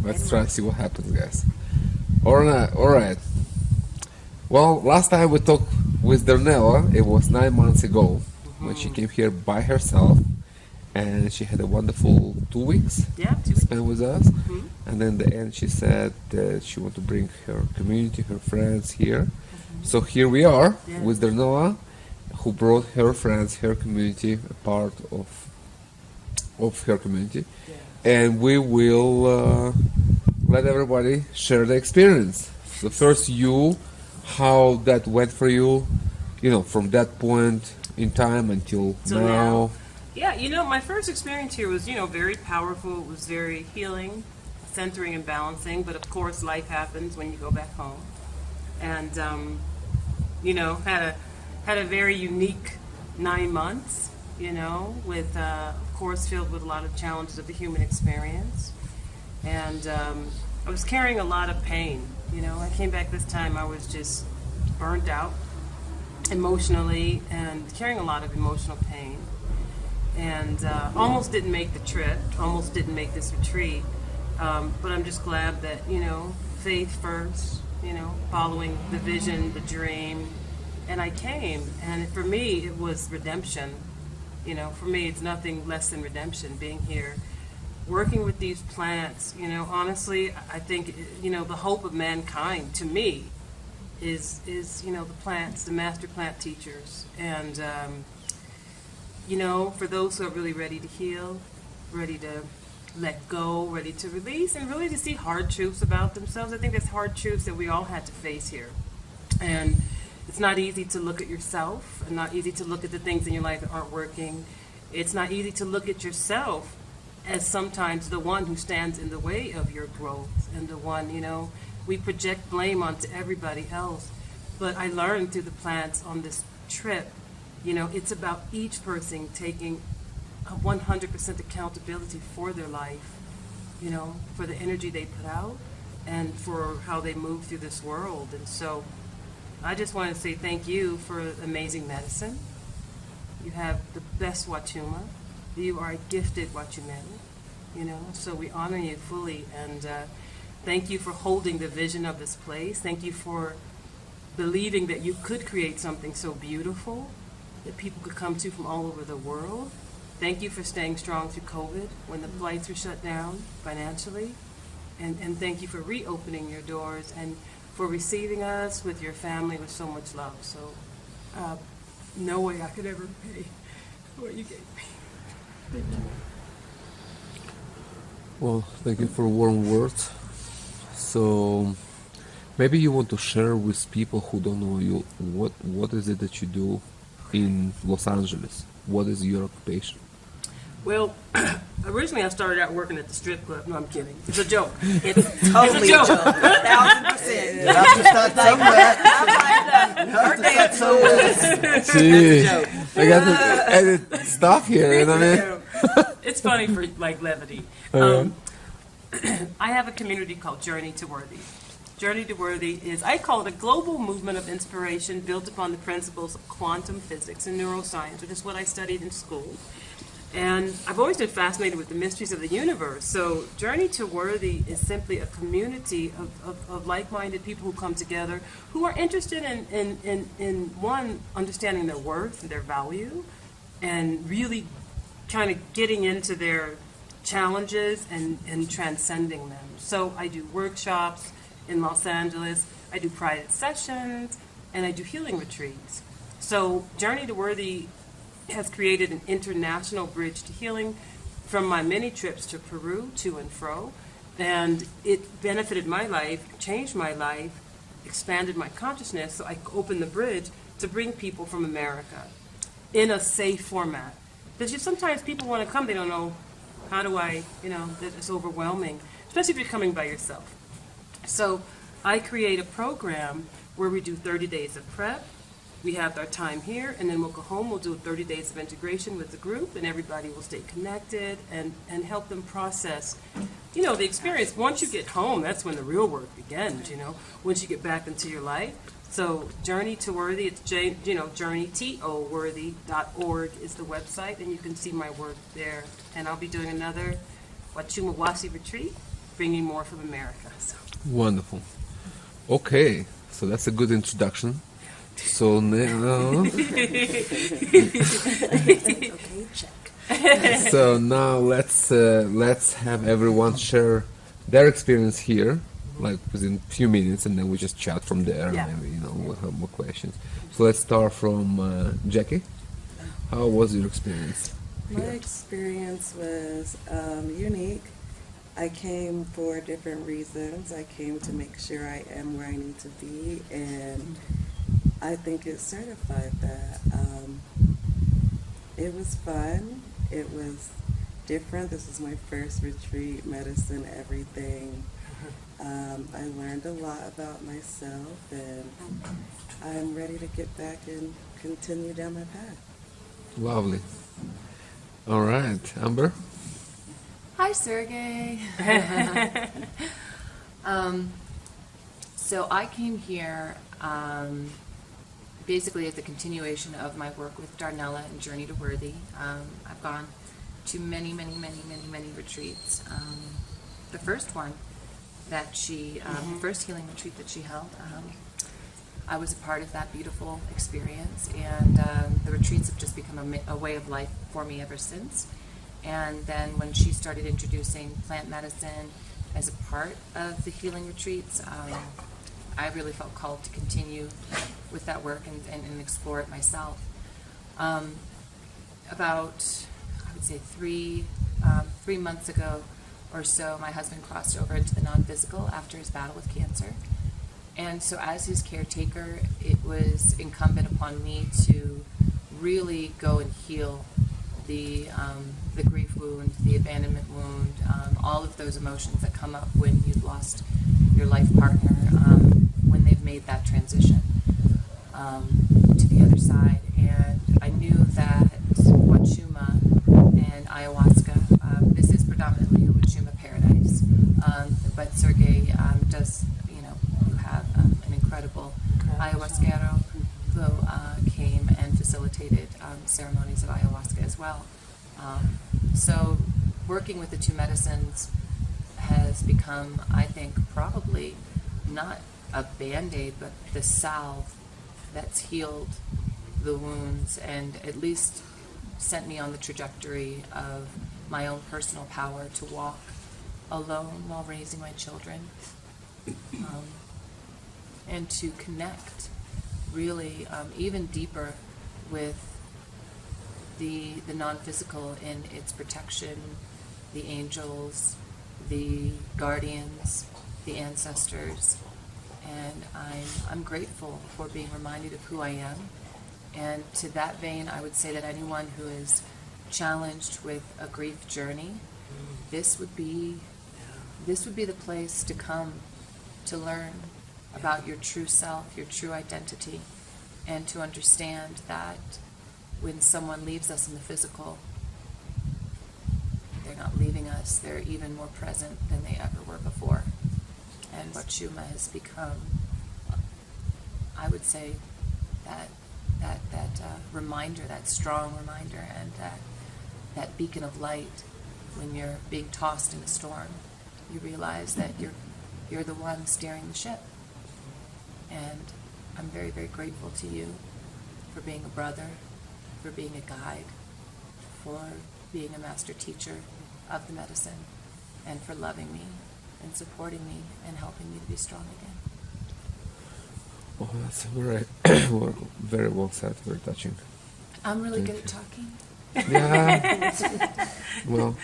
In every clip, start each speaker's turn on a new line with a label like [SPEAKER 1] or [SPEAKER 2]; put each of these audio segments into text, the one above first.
[SPEAKER 1] Let's try and see what happens, guys. Alright. Well, last time we talked with Darnella, it was 9 months ago when she came here by herself, and she had a wonderful 2 weeks spent with us. And then in the end she said that she wanted to bring her community, her friends here. So here we are with Darnella, who brought her friends, her community, a part of her community. And we will let everybody share the experience. So first how that went for you, from that point in time until now.
[SPEAKER 2] Yeah, my first experience here was, very powerful. It was very healing, centering and balancing. But of course, life happens when you go back home. And, had a very unique 9 months, with, of course, filled with a lot of challenges of the human experience. And I was carrying a lot of pain. I came back this time, I was just burnt out emotionally and carrying a lot of emotional pain. And almost didn't make the trip, almost didn't make this retreat. But I'm just glad that, faith first, following the vision, the dream. And I came, and for me, it was redemption. For me, it's nothing less than redemption, being here, working with these plants. Honestly, I think, the hope of mankind, to me, is the plants, the master plant teachers. And, for those who are really ready to heal, ready to let go, ready to release, and really to see hard truths about themselves. I think there's hard truths that we all had to face here. And it's not easy to look at yourself, and not easy to look at the things in your life that aren't working. It's not easy to look at yourself as sometimes the one who stands in the way of your growth, and the one, we project blame onto everybody else. But I learned through the plants on this trip, it's about each person taking a 100% accountability for their life, for the energy they put out and for how they move through this world. And so I just want to say thank you for amazing medicine. You have the best Huachuma. You are a gifted Huachuman, so we honor you fully. And thank you for holding the vision of this place. Thank you for believing that you could create something so beautiful that people could come to from all over the world. Thank you for staying strong through COVID when the flights were shut down financially. And thank you for reopening your doors and for receiving us with your family with so much love. So no way I could ever pay what you gave me. Thank you.
[SPEAKER 1] Well, thank you for warm words. So maybe you want to share with people who don't know you, what is it that you do in Los Angeles? What is your occupation?
[SPEAKER 2] Well, originally I started out working at the strip club. No, I'm kidding. It's a joke.
[SPEAKER 3] It's totally a joke. 1,000%. You have to start somewhere.
[SPEAKER 1] Gee, I got to edit stuff here, you know what I mean?
[SPEAKER 2] It's funny for like levity. I have a community called Journey to Worthy. Journey to Worthy is, I call it a global movement of inspiration built upon the principles of quantum physics and neuroscience, which is what I studied in school. And I've always been fascinated with the mysteries of the universe. So Journey to Worthy is simply a community of like-minded people who come together who are interested in one, understanding their worth and their value, and really kind of getting into their challenges and transcending them. So I do workshops in Los Angeles, I do private sessions, and I do healing retreats. So Journey to Worthy has created an international bridge to healing from my many trips to Peru, to and fro, and it benefited my life, changed my life, expanded my consciousness, so I opened the bridge to bring people from America in a safe format. Because sometimes people want to come, they don't know, how do I, it's overwhelming, especially if you're coming by yourself. So I create a program where we do 30 days of prep. We have our time here, and then we'll go home. We'll do 30 days of integration with the group, and everybody will stay connected and help them process, the experience. Once you get home, that's when the real work begins, once you get back into your life. So Journey to Worthy, it's journeytoworthy.org is the website, and you can see my work there. And I'll be doing another Huachuma Wasi retreat, bringing more from America. So.
[SPEAKER 1] Wonderful. Okay, so that's a good introduction. So now, so now let's have everyone share their experience here, like within a few minutes, and then we just chat from there.
[SPEAKER 2] Yeah.
[SPEAKER 1] Maybe we'll have more questions. So let's start from Jackie. How was your experience?
[SPEAKER 4] My experience was unique. I came for different reasons. I came to make sure I am where I need to be, and I think it certified that. It was fun. It was different. This is my first retreat, medicine, everything. I learned a lot about myself, and I'm ready to get back and continue down my path.
[SPEAKER 1] Lovely. All right, Amber.
[SPEAKER 5] Hi, Sergey. So I came here basically as a continuation of my work with Darnella and Journey to Worthy. I've gone to many retreats. The first one that the first healing retreat that she held, I was a part of that beautiful experience, and the retreats have just become a way of life for me ever since. And then when she started introducing plant medicine as a part of the healing retreats, I really felt called to continue with that work and explore it myself. About, I would say, 3 months ago or so, my husband crossed over into the non-physical after his battle with cancer. And so as his caretaker, it was incumbent upon me to really go and heal the grief wound, the abandonment wound, all of those emotions that come up when you've lost your life partner, when they've made that transition to the other side. And I knew that Huachuma and Ayahuasca, this is predominantly a Huachuma paradise, but Sergey does, you have an incredible Ayahuascero who came and facilitated ceremonies of ayahuasca as well. So working with the two medicines has become, I think, probably not a Band-Aid, but the salve that's healed the wounds and at least sent me on the trajectory of my own personal power to walk alone while raising my children. and to connect really even deeper with the non-physical in its protection, the angels, the guardians, the ancestors, and I'm grateful for being reminded of who I am. And to that vein, I would say that anyone who is challenged with a grief journey, this would be the place to come to learn about your true self, your true identity, and to understand that when someone leaves us in the physical, they're not leaving us, they're even more present than they ever were before. And Huachuma has become, I would say, that reminder, that strong reminder, and that beacon of light when you're being tossed in a storm. You realize that you're the one steering the ship. And I'm very, very grateful to you for being a brother, for being a guide, for being a master teacher of the medicine, and for loving me and supporting me and helping me to be strong again.
[SPEAKER 1] Oh, that's very, very well said, very touching.
[SPEAKER 5] I'm really
[SPEAKER 1] Thank
[SPEAKER 5] good
[SPEAKER 1] you.
[SPEAKER 5] at talking.
[SPEAKER 1] Yeah. Well,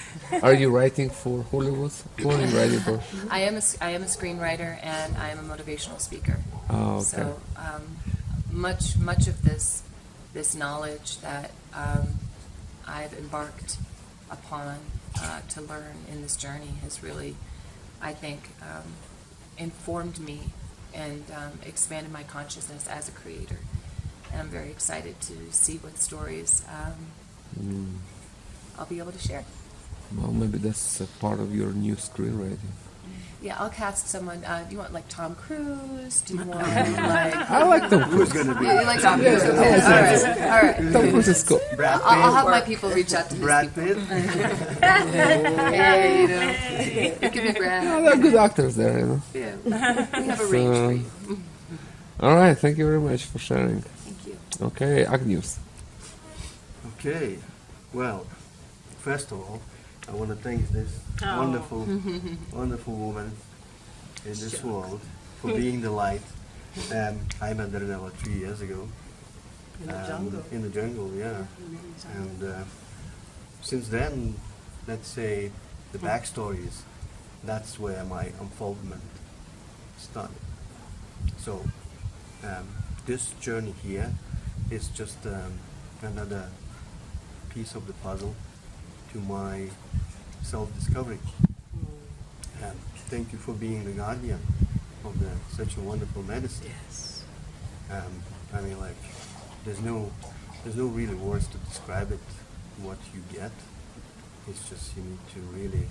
[SPEAKER 1] are you writing for Hollywood? Who are you writing for?
[SPEAKER 5] I am a screenwriter and I am a motivational speaker.
[SPEAKER 1] Oh, okay.
[SPEAKER 5] So much of this knowledge that I've embarked upon to learn in this journey has really, I think, informed me and expanded my consciousness as a creator. And I'm very excited to see what stories I'll be able to share.
[SPEAKER 1] Well, maybe that's a part of your new screenwriting.
[SPEAKER 5] Yeah, I'll cast someone. Do you want like Tom Cruise? Do you want like?
[SPEAKER 1] I like Tom Cruise.
[SPEAKER 6] Who's going to be?
[SPEAKER 5] You like Tom Cruise? Okay. All right.
[SPEAKER 1] Tom Cruise is cool.
[SPEAKER 6] Brad Pitt?
[SPEAKER 5] I'll have my people reach out to his
[SPEAKER 6] Brad
[SPEAKER 5] people.
[SPEAKER 6] Pitt?
[SPEAKER 5] Hey, you know, give me Brad.
[SPEAKER 1] Yeah, there are good actors there, you know.
[SPEAKER 5] Yeah, we have a range for you.
[SPEAKER 1] All right, thank you very much for sharing.
[SPEAKER 5] Thank you.
[SPEAKER 1] Okay, Agnius.
[SPEAKER 6] Okay. Well, first of all, I want to thank this wonderful, wonderful woman in this world for being the light. I met Darnella 3 years ago.
[SPEAKER 4] In the jungle.
[SPEAKER 6] In the jungle, yeah. And since then, let's say the backstory is that's where my unfoldment started. So this journey here is just another piece of the puzzle to my self-discovery. Thank you for being the guardian of such a wonderful medicine.
[SPEAKER 2] Yes.
[SPEAKER 6] I mean, like, there's no really words to describe it. What you get, it's just you need to really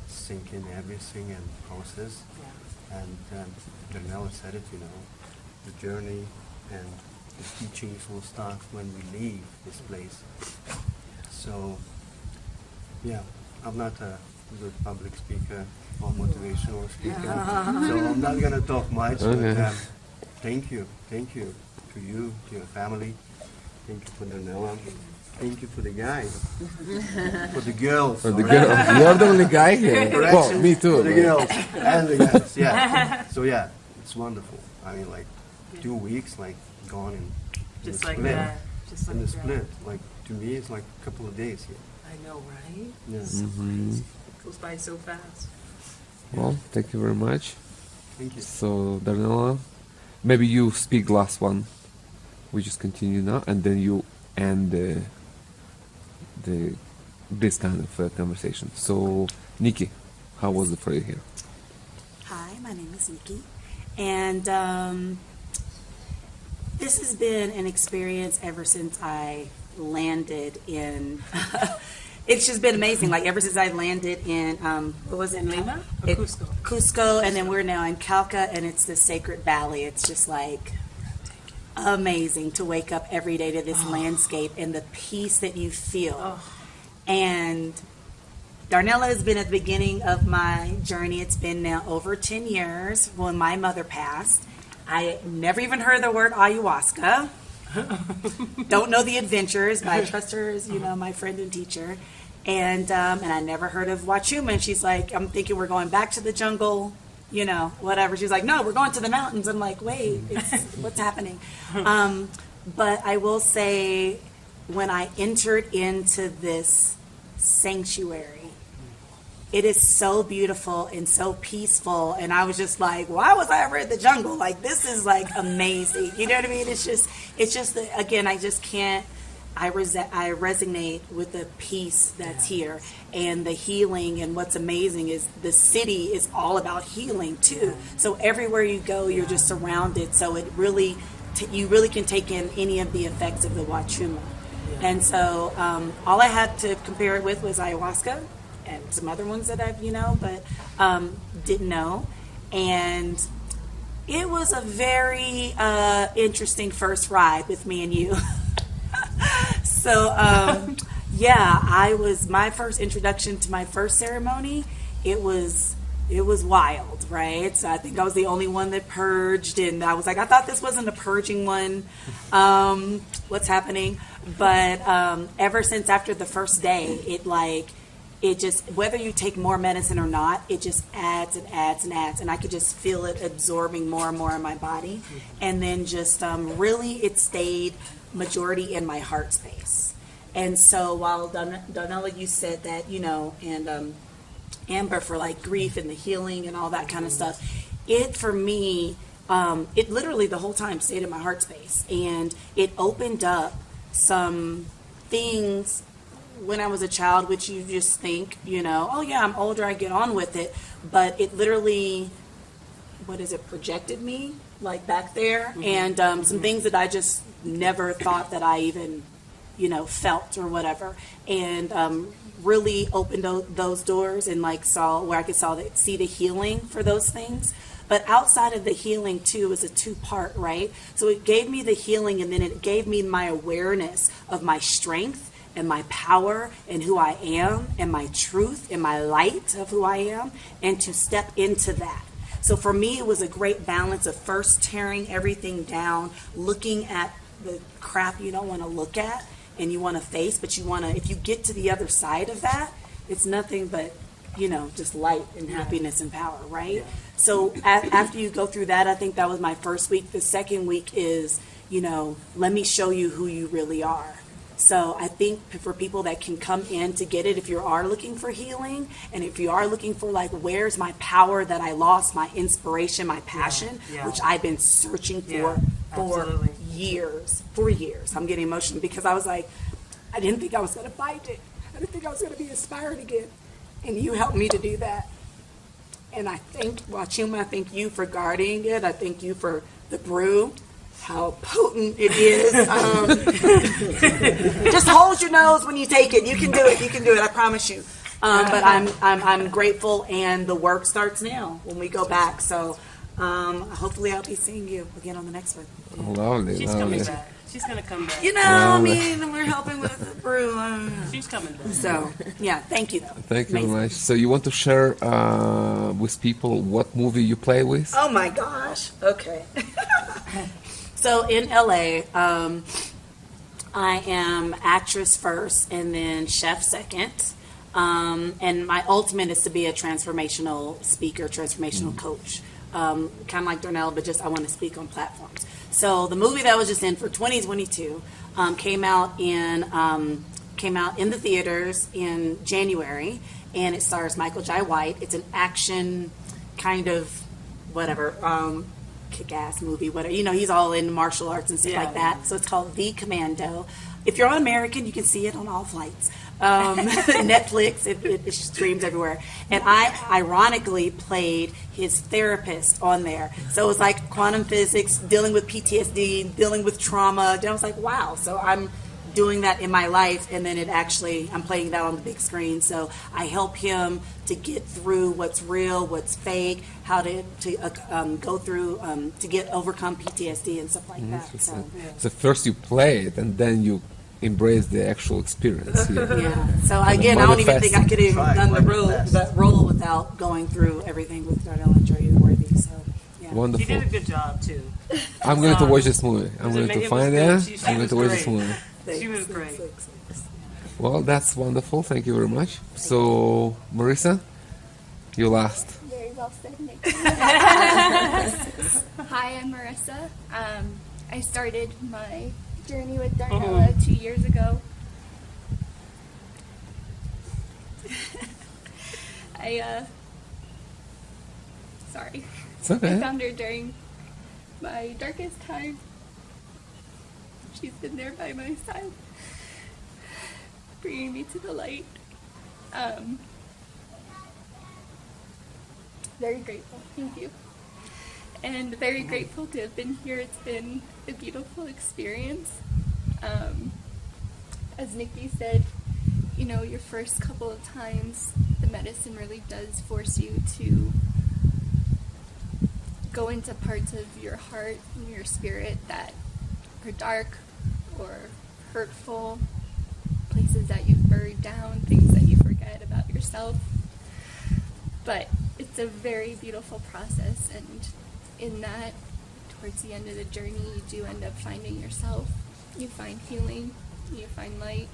[SPEAKER 6] sink in everything and process.
[SPEAKER 2] Yeah.
[SPEAKER 6] And Darnella said it, you know, the journey and the teachings will start when we leave this place. So, yeah, I'm not a good public speaker or motivational speaker, so I'm not going to talk much,
[SPEAKER 1] Okay.
[SPEAKER 6] but thank you to you, to your family, thank you for Darnella, thank you for the guys, for the girls.
[SPEAKER 1] For the girl, you're the only guy here. Well, me too.
[SPEAKER 6] For the
[SPEAKER 1] but-
[SPEAKER 6] girls and the guys, yeah. So yeah, it's wonderful. I mean, like 2 weeks, like gone in
[SPEAKER 2] Just
[SPEAKER 6] the
[SPEAKER 2] like
[SPEAKER 6] split.
[SPEAKER 2] that. Just like
[SPEAKER 6] In the
[SPEAKER 2] that.
[SPEAKER 6] split, like to me, it's like a couple of days here.
[SPEAKER 2] I know, right?
[SPEAKER 6] Yeah.
[SPEAKER 2] So
[SPEAKER 1] Mhm.
[SPEAKER 2] crazy. It goes by so fast.
[SPEAKER 1] Well, thank you very much.
[SPEAKER 6] Thank you.
[SPEAKER 1] So, Darnella, maybe you speak last one. We just continue now, and then you end this kind of conversation. So, Nikki, how was it for you here?
[SPEAKER 3] Hi, my name is Nikki, and this has been an experience ever since I landed in. It's just been amazing. Like ever since I landed in, what was it?
[SPEAKER 2] In Lima or Cusco?
[SPEAKER 3] Cusco, and then we're now in Calca, and it's the Sacred Valley. It's just like amazing to wake up every day to this landscape and the peace that you feel. And Darnella has been at the beginning of my journey. It's been now over 10 years when my mother passed. I never even heard the word ayahuasca. Don't know the adventures, but I trust her as, you know, my friend and teacher. And I never heard of Huachuma. And she's like, I'm thinking we're going back to the jungle. whatever. She was like, no, we're going to the mountains. I'm like, wait, what's happening? But I will say, when I entered into this sanctuary, it is so beautiful and so peaceful. And I was just like, why was I ever in the jungle? Like, this is like amazing. You know what I mean? It's just again, I just can't, I resonate with the peace that's here and the healing. And what's amazing is the city is all about healing too. So everywhere you go, you're just surrounded. So it really, you really can take in any of the effects of the Huachuma. And so all I had to compare it with was ayahuasca and some other ones that I've, but didn't know. And it was a very interesting first ride with me and you. So, my first introduction to my first ceremony, it was wild, right? So I think I was the only one that purged, and I was like, I thought this wasn't a purging one. What's happening? But ever since after the first day, it just, whether you take more medicine or not, it just adds and adds and adds. And I could just feel it absorbing more and more in my body. And then just really it stayed majority in my heart space. And so while Darnella, you said that, and Amber for like grief and the healing and all that kind of stuff, it for me, it literally the whole time stayed in my heart space. And it opened up some things when I was a child, which you just think, oh yeah, I'm older, I get on with it. But it literally, projected me like back there. And some things that I just never thought that I even, felt or whatever. And really opened those doors and like saw where I could see the healing for those things. But outside of the healing too is a two-part, right? So it gave me the healing, and then it gave me my awareness of my strength and my power and who I am and my truth and my light of who I am, and to step into that. So for me, it was a great balance of first tearing everything down, looking at the crap you don't want to look at and you want to face, but if you get to the other side of that, it's nothing but, just light and happiness and power, right? Yeah. So after you go through that, I think that was my first week. The second week is, let me show you who you really are. So I think for people that can come in to get it, if you are looking for healing, and if you are looking for like, where's my power that I lost, my inspiration, my passion, which I've been searching for years. I'm getting emotional because I was like, I didn't think I was going to find it. I didn't think I was going to be inspired again. And you helped me to do that. And I thank Huachuma, I thank you for guarding it. I thank you for the brew. How potent it is. Just hold your nose when you take it. You can do it. I promise you. But I'm grateful, and the work starts now when we go back. So hopefully I'll be seeing you again on the next one.
[SPEAKER 1] Lovely.
[SPEAKER 2] She's coming back. She's going to come back.
[SPEAKER 3] We're helping with the brew.
[SPEAKER 2] She's coming back.
[SPEAKER 3] So, thank you, though.
[SPEAKER 1] Thank you very much. So you want to share with people what movie you play with?
[SPEAKER 3] Oh, my gosh. Okay. So in LA, I am actress first and then chef second. And my ultimate is to be a transformational speaker, transformational coach. Kind of like Darnell, but just I want to speak on platforms. So the movie that I was just in for 2022 came out in the theaters in January, and it stars Michael Jai White. It's an action kind of kick-ass movie, whatever. He's all in martial arts and stuff like that. So it's called The Commando. If you're on American, you can see it on all flights. Netflix, it streams everywhere. And I ironically played his therapist on there. So it was like quantum physics, dealing with PTSD, dealing with trauma. And I was like, wow. So I'm doing that in my life, and then I'm playing that on the big screen. So I help him to get through what's real, what's fake, how to go through to overcome PTSD and stuff like that.
[SPEAKER 1] So first you play it, and then you embrace the actual experience.
[SPEAKER 3] Yeah. So again, I don't even think I could have done the role without going through everything with Darnella and Joey Worthy. So yeah.
[SPEAKER 1] Wonderful.
[SPEAKER 2] You did a good job too.
[SPEAKER 1] I'm going to watch this movie. I'm going to find it. I'm going to watch this movie.
[SPEAKER 2] She was great.
[SPEAKER 1] Well, that's wonderful. Thank you very much. So, Marissa, you last.
[SPEAKER 3] There you go.
[SPEAKER 7] all said, Nick. Hi, I'm Marissa. I started my journey with Darnella 2 years ago. Sorry.
[SPEAKER 1] It's okay.
[SPEAKER 7] I found her during my darkest time. She's been there by my side, bringing me to the light. Very grateful, thank you. And very grateful to have been here. It's been a beautiful experience. As Nikki said, you know, your first couple of times, the medicine really does force you to go into parts of your heart and your spirit that are dark or hurtful, places that you've buried down, things that you forget about yourself. But it's a very beautiful process, and in that, towards the end of the journey, you do end up finding yourself. You find healing, you find light.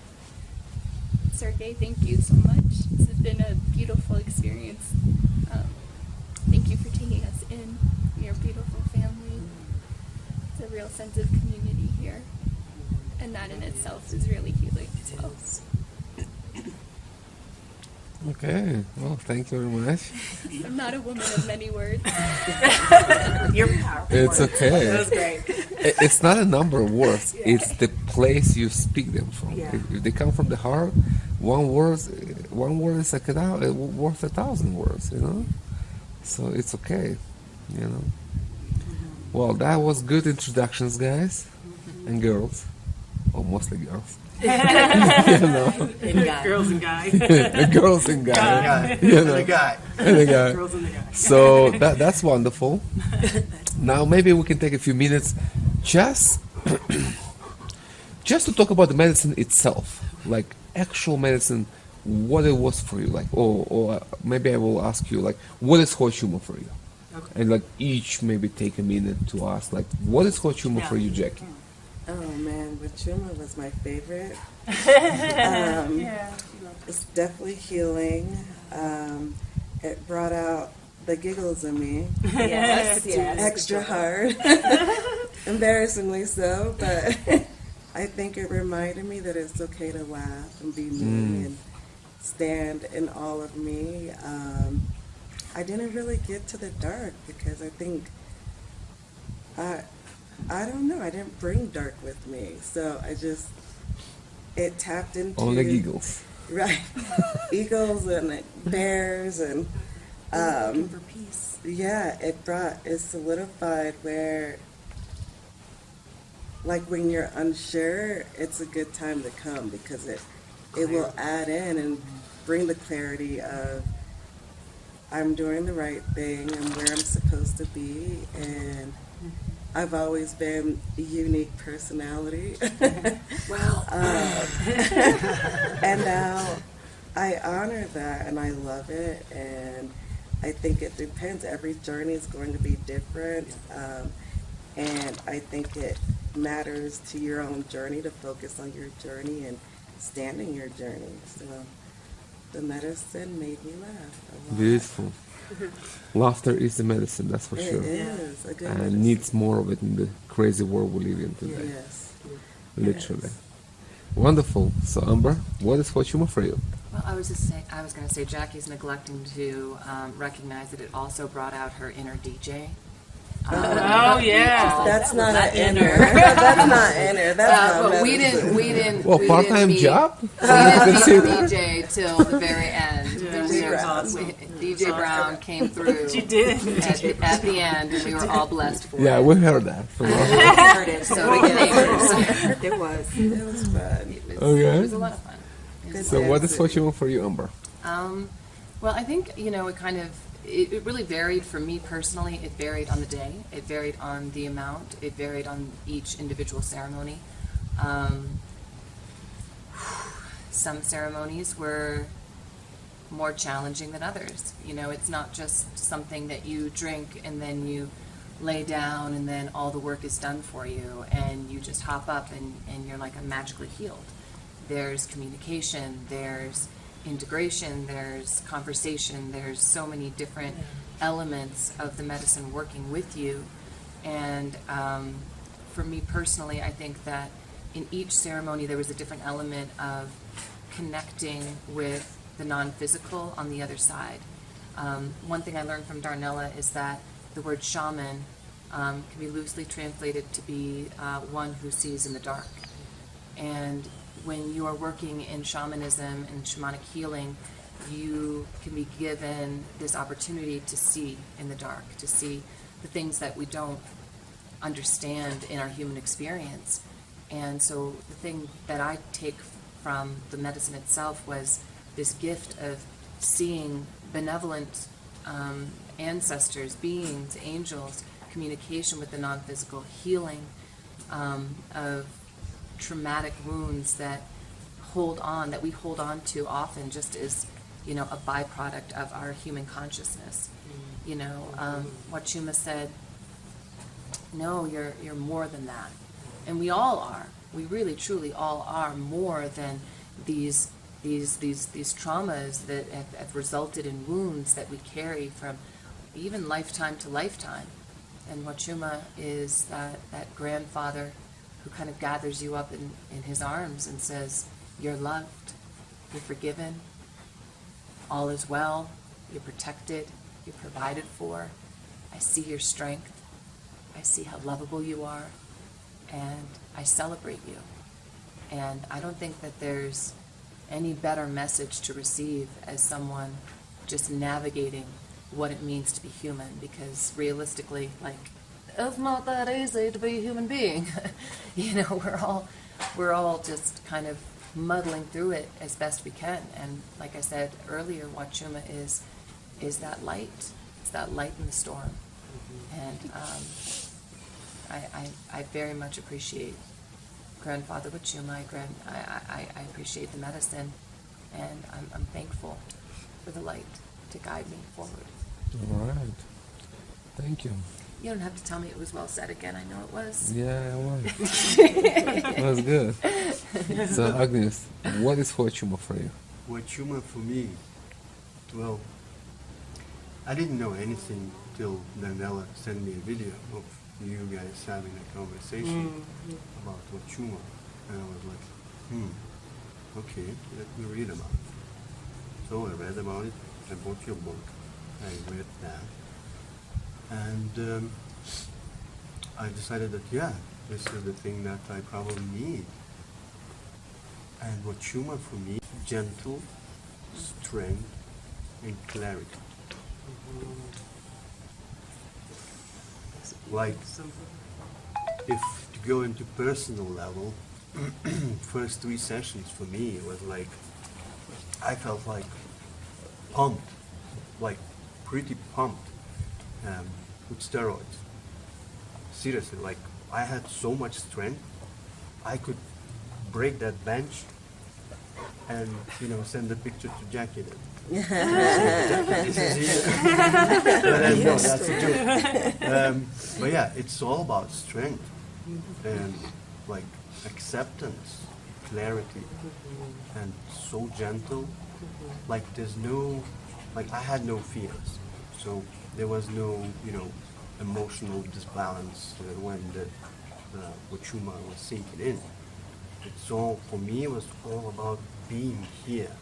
[SPEAKER 7] Sergey, thank you so much. This has been a beautiful experience. Thank you for taking us in. You're a beautiful family. It's a real sense of community here. And that in itself is really healing as well.
[SPEAKER 1] Okay. Well, thank you very much.
[SPEAKER 7] I'm not a woman of many words.
[SPEAKER 3] You're powerful.
[SPEAKER 1] It's okay.
[SPEAKER 3] That was great.
[SPEAKER 1] It's not a number of words. It's the place you speak them from.
[SPEAKER 3] Yeah.
[SPEAKER 1] If they come from the heart, one word is like worth 1,000 words. You know, so it's okay. You know. Well, that was good introductions, guys and girls, or mostly girls. You know,
[SPEAKER 2] Girls and guys.
[SPEAKER 1] the girls and guys.
[SPEAKER 6] Guy.
[SPEAKER 1] You know,
[SPEAKER 6] The guy.
[SPEAKER 1] and the guy.
[SPEAKER 2] Girls and the guys.
[SPEAKER 1] So that's wonderful. Now maybe we can take a few minutes just to talk about the medicine itself, like actual medicine, what it was for you, like or maybe I will ask you like what is Huachuma for you,
[SPEAKER 2] Okay.
[SPEAKER 1] and like each maybe take a minute to ask like what is Huachuma for you, Jackie?
[SPEAKER 4] Oh man, Huachuma was my favorite.
[SPEAKER 2] Yeah.
[SPEAKER 4] It's definitely healing. It brought out the giggles in me.
[SPEAKER 3] Yes, yes.
[SPEAKER 4] Extra hard. Embarrassingly so, but I think it reminded me that it's okay to laugh and be me and stand in all of me. I didn't really get to the dark because I think I don't know, I didn't bring dark with me. So it tapped into
[SPEAKER 1] Only giggles.
[SPEAKER 4] Right. Eagles and bears and
[SPEAKER 3] Looking for peace.
[SPEAKER 4] yeah, it solidified where like when you're unsure, it's a good time to come because it will add in and bring the clarity of I'm doing the right thing and where I'm supposed to be, and I've always been a unique personality.
[SPEAKER 3] Wow.
[SPEAKER 4] And now I honor that and I love it, and I think it depends. Every journey is going to be different, and I think it matters to your own journey to focus on your journey and stand in your journey. So the medicine made me laugh a lot.
[SPEAKER 1] Beautiful. Laughter is the medicine, that's for
[SPEAKER 4] It
[SPEAKER 1] sure.
[SPEAKER 4] is a good
[SPEAKER 1] And
[SPEAKER 4] medicine.
[SPEAKER 1] needs more of it in the crazy world we live in today.
[SPEAKER 4] Yes.
[SPEAKER 1] Literally.
[SPEAKER 4] Yes.
[SPEAKER 1] Wonderful. So Amber, what is Huachuma for you?
[SPEAKER 5] Well, I was going to say Jackie's neglecting to recognize that it also brought out her inner DJ.
[SPEAKER 2] Oh, yeah.
[SPEAKER 4] That's not an inner. That's not inner. That's not
[SPEAKER 5] But
[SPEAKER 4] medicine.
[SPEAKER 5] we didn't.
[SPEAKER 1] Well,
[SPEAKER 5] we
[SPEAKER 1] part-time
[SPEAKER 5] didn't meet-
[SPEAKER 1] job?
[SPEAKER 5] We didn't meet DJ till the very end.
[SPEAKER 2] Yeah,
[SPEAKER 5] And
[SPEAKER 2] she
[SPEAKER 5] we
[SPEAKER 2] was
[SPEAKER 5] were-
[SPEAKER 2] awesome.
[SPEAKER 5] DJ Brown came through.
[SPEAKER 2] She did.
[SPEAKER 5] At the end, and we were all blessed for
[SPEAKER 1] Yeah,
[SPEAKER 5] it.
[SPEAKER 1] we heard that from us.
[SPEAKER 3] Heard it.
[SPEAKER 5] So did the neighbors.
[SPEAKER 3] It was.
[SPEAKER 4] It was fun.
[SPEAKER 1] Okay.
[SPEAKER 5] It was a lot of fun. It was
[SPEAKER 1] So
[SPEAKER 5] a lot
[SPEAKER 1] what is Huachuma for you, Amber?
[SPEAKER 5] Well, I think, it kind of, it really varied for me personally. It varied on the day. It varied on the amount. It varied on each individual ceremony. Some ceremonies were more challenging than others. It's not just something that you drink and then you lay down and then all the work is done for you and you just hop up and you're like magically healed. There's communication, there's integration, there's conversation, there's so many different elements of the medicine working with you. And for me personally, I think that in each ceremony there was a different element of connecting with the non-physical on the other side. One thing I learned from Darnella is that the word shaman can be loosely translated to be one who sees in the dark. And when you are working in shamanism and shamanic healing, you can be given this opportunity to see in the dark, to see the things that we don't understand in our human experience. And so the thing that I take from the medicine itself was this gift of seeing benevolent ancestors, beings, angels, communication with the non-physical, healing of traumatic wounds that we hold on to often just as, you know, a byproduct of our human consciousness. You know, Huachuma said, no, you're more than that. And we all are. We really, truly all are more than these traumas that have resulted in wounds that we carry from even lifetime to lifetime. And Huachuma is that grandfather who kind of gathers you up in his arms and says, you're loved, you're forgiven, all is well, you're protected, you're provided for. I see your strength. I see how lovable you are, and I celebrate you. And I don't think that there's any better message to receive as someone just navigating what it means to be human, because realistically, like, it's not that easy to be a human being. You know, we're all just kind of muddling through it as best we can. And like I said earlier, Huachuma is that light. It's that light in the storm. And I very much appreciate Grandfather Huachuma. I appreciate the medicine, and I'm thankful for the light to guide me forward.
[SPEAKER 1] All right. Thank you.
[SPEAKER 5] You don't have to tell me it was well said again. I know it was.
[SPEAKER 1] Yeah, it was. It was good. So, Agnes, what is Huachuma for you?
[SPEAKER 6] Huachuma for me, well, I didn't know anything till Darnella sent me a video of you guys having a conversation about Huachuma. And I was like, okay, let me read about it. So I read about it. I bought your book. I read that. And I decided that, yeah, this is the thing that I probably need. And Huachuma for me, gentle, strength, and clarity. Like, if to go into personal level, first 3 sessions for me was like, I felt like pumped, like pretty pumped with steroids. Seriously, like I had so much strength, I could break that bench and, you know, send a picture to Jackie then. This is here. But no, that's a joke. But yeah, it's all about strength and like acceptance, clarity, and so gentle. Like there's no, like I had no fears, so there was no, you know, emotional disbalance when the Huachuma was sinking in. It's all, for me, it was all about being here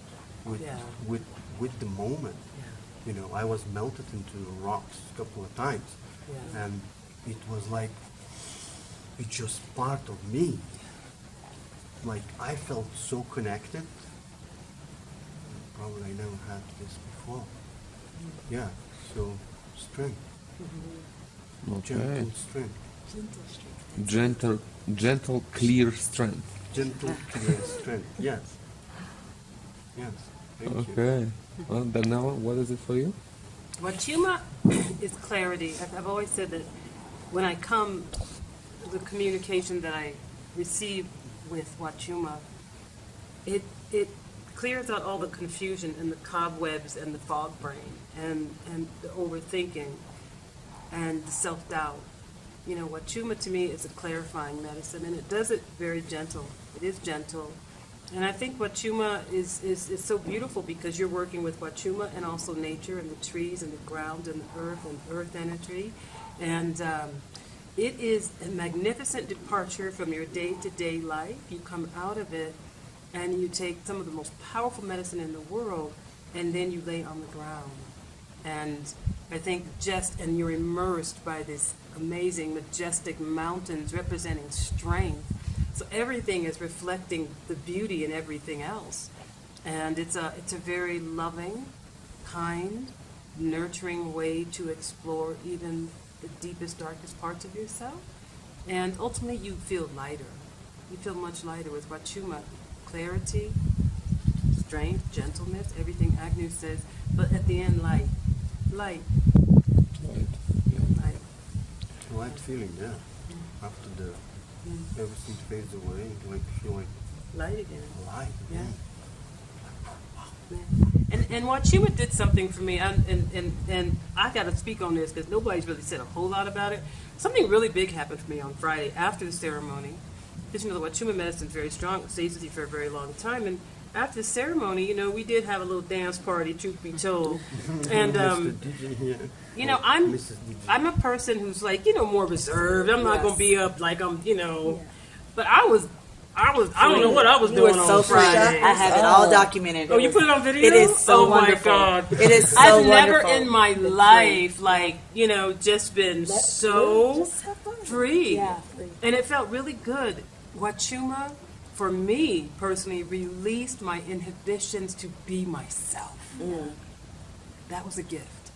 [SPEAKER 6] with the moment. You know, I was melted into the rocks a couple of times, and it was like, it's just part of me. Like, I felt so connected. Probably I never had this before. Yeah, so strength.
[SPEAKER 1] Okay.
[SPEAKER 6] Gentle strength.
[SPEAKER 1] Gentle, clear strength.
[SPEAKER 6] Gentle, clear strength. Yes. Yes. Thank you.
[SPEAKER 1] Okay. Well, Darnella, what is it for you?
[SPEAKER 2] Huachuma is clarity. I've always said that when I come, the communication that I receive with Huachuma, it clears out all the confusion and the cobwebs and the fog brain and the overthinking and the self-doubt. You know, Huachuma to me is a clarifying medicine, and it does it very gentle. It is gentle. And I think Huachuma is so beautiful because you're working with Huachuma and also nature and the trees and the ground and the earth energy. And it is a magnificent departure from your day-to-day life. You come out of it and you take some of the most powerful medicine in the world and then you lay on the ground. And I think and you're immersed by these amazing, majestic mountains representing strength. So everything is reflecting the beauty in everything else. And it's a very loving, kind, nurturing way to explore even the deepest, darkest parts of yourself. And ultimately you feel lighter. You feel much lighter with Huachuma. Clarity, strength, gentleness, everything Agnew says. But at the end, light.
[SPEAKER 1] Right. Yeah.
[SPEAKER 2] Light.
[SPEAKER 6] Light feeling, yeah. After everything fades away, like feeling
[SPEAKER 2] Light again.
[SPEAKER 6] light.
[SPEAKER 2] Yeah. And Huachuma did something for me, and I got to speak on this because nobody's really said a whole lot about it. Something really big happened for me on Friday after the ceremony. Because, the Huachuma medicine is very strong. It stays with you for a very long time. And after the ceremony, we did have a little dance party, truth be told. And, I'm a person who's like, more reserved. I'm not going to be up like I'm, But I don't know what I was doing on Friday.
[SPEAKER 3] I have it all documented.
[SPEAKER 2] Oh, you put it on video?
[SPEAKER 3] It is so
[SPEAKER 2] Oh,
[SPEAKER 3] wonderful.
[SPEAKER 2] my God.
[SPEAKER 3] It is so
[SPEAKER 2] I've
[SPEAKER 3] wonderful.
[SPEAKER 2] never in my life, just been so
[SPEAKER 3] Just have fun.
[SPEAKER 2] free.
[SPEAKER 3] Yeah, free.
[SPEAKER 2] And it felt really good. Huachuma, for me personally, released my inhibitions to be myself. That was a gift.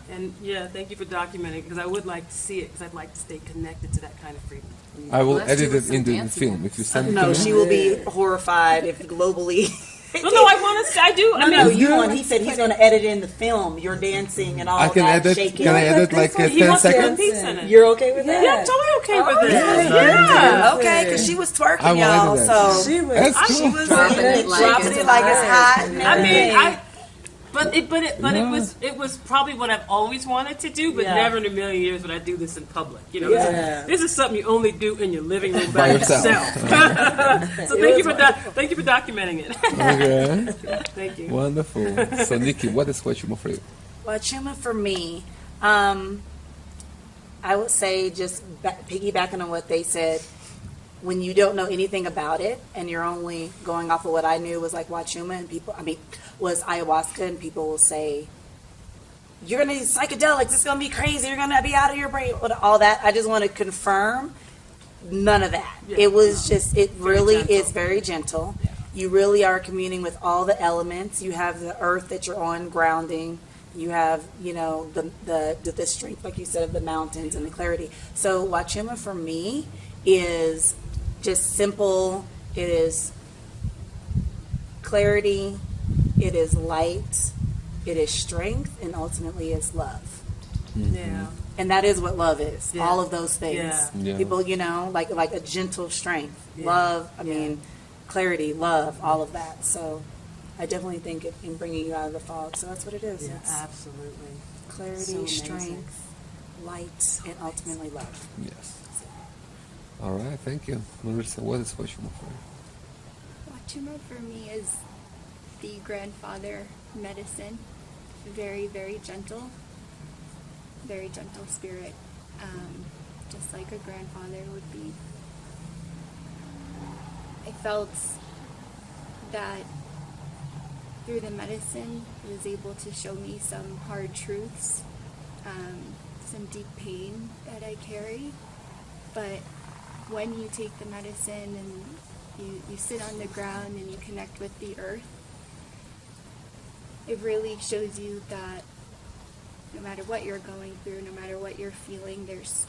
[SPEAKER 2] And thank you for documenting because I would like to see it because I'd like to stay connected to that kind of freedom.
[SPEAKER 1] I will
[SPEAKER 5] Let's
[SPEAKER 1] edit
[SPEAKER 5] do
[SPEAKER 1] it
[SPEAKER 5] some
[SPEAKER 1] into the
[SPEAKER 5] dancing
[SPEAKER 1] film
[SPEAKER 5] then.
[SPEAKER 1] if you send it to
[SPEAKER 3] No,
[SPEAKER 1] me.
[SPEAKER 3] she will be horrified if globally.
[SPEAKER 2] No, I want to. I do. I mean,
[SPEAKER 3] No, you want. He said he's going to edit in the film. You're dancing and all
[SPEAKER 1] I can
[SPEAKER 3] that,
[SPEAKER 1] edit.
[SPEAKER 3] shaking.
[SPEAKER 1] Can I edit like
[SPEAKER 2] he
[SPEAKER 1] 10
[SPEAKER 2] wants to put a
[SPEAKER 1] seconds?
[SPEAKER 2] piece in it.
[SPEAKER 3] You're okay with that?
[SPEAKER 2] Yeah, I'm totally okay with it.
[SPEAKER 3] Yeah.
[SPEAKER 2] Yeah.
[SPEAKER 3] Okay, because she was twerking,
[SPEAKER 1] I will
[SPEAKER 3] y'all.
[SPEAKER 1] edit that.
[SPEAKER 3] So
[SPEAKER 4] She was.
[SPEAKER 1] That's
[SPEAKER 3] she
[SPEAKER 1] cool.
[SPEAKER 3] was
[SPEAKER 5] Dropping it
[SPEAKER 3] dropping it like it's hot. And
[SPEAKER 2] I mean,
[SPEAKER 3] everything.
[SPEAKER 2] it was probably what I've always wanted to do, but
[SPEAKER 3] Yeah.
[SPEAKER 2] never in a million years would I do this in public.
[SPEAKER 4] Yeah.
[SPEAKER 2] This is something you only do in your living room
[SPEAKER 1] By
[SPEAKER 2] by
[SPEAKER 1] yourself.
[SPEAKER 2] yourself. So thank you for documenting it.
[SPEAKER 1] Okay.
[SPEAKER 2] Thank you.
[SPEAKER 1] Wonderful. So, Nikki, what is Huachuma for you?
[SPEAKER 3] Huachuma for me, I would say just piggybacking on what they said, when you don't know anything about it and you're only going off of what I knew was like Huachuma and was ayahuasca, and people will say, you're going to need psychedelics, it's going to be crazy, you're going to be out of your brain, all that. I just want to confirm none of that.
[SPEAKER 2] Yeah.
[SPEAKER 3] It was just, it really
[SPEAKER 2] gentle.
[SPEAKER 3] is very gentle. You really are communing with all the elements. You have the earth that you're on, grounding. You have, the strength, like you said, of the mountains and the clarity. So Huachuma for me is just simple. It is clarity. It is light. It is strength, and ultimately it's love.
[SPEAKER 2] Yeah.
[SPEAKER 3] And that is what love is.
[SPEAKER 2] Yeah.
[SPEAKER 3] All of those things.
[SPEAKER 2] Yeah.
[SPEAKER 1] Yeah.
[SPEAKER 3] People, like a gentle strength,
[SPEAKER 2] Yeah.
[SPEAKER 3] love. I
[SPEAKER 2] Yeah.
[SPEAKER 3] mean, clarity, love, all of that. So I definitely think in bringing you out of the fog. So that's what it is.
[SPEAKER 2] Yeah,
[SPEAKER 3] It's
[SPEAKER 2] absolutely.
[SPEAKER 3] clarity,
[SPEAKER 2] So amazing.
[SPEAKER 3] strength, light, and ultimately love.
[SPEAKER 1] Yes. All right. Thank you. Marissa, what is Huachuma for you?
[SPEAKER 7] Huachuma for me is the grandfather medicine. Very, very gentle spirit, just like a grandfather would be. I felt that through the medicine, it was able to show me some hard truths, some deep pain that I carry. But when you take the medicine and you sit on the ground and you connect with the earth, it really shows you that no matter what you're going through, no matter what you're feeling, there's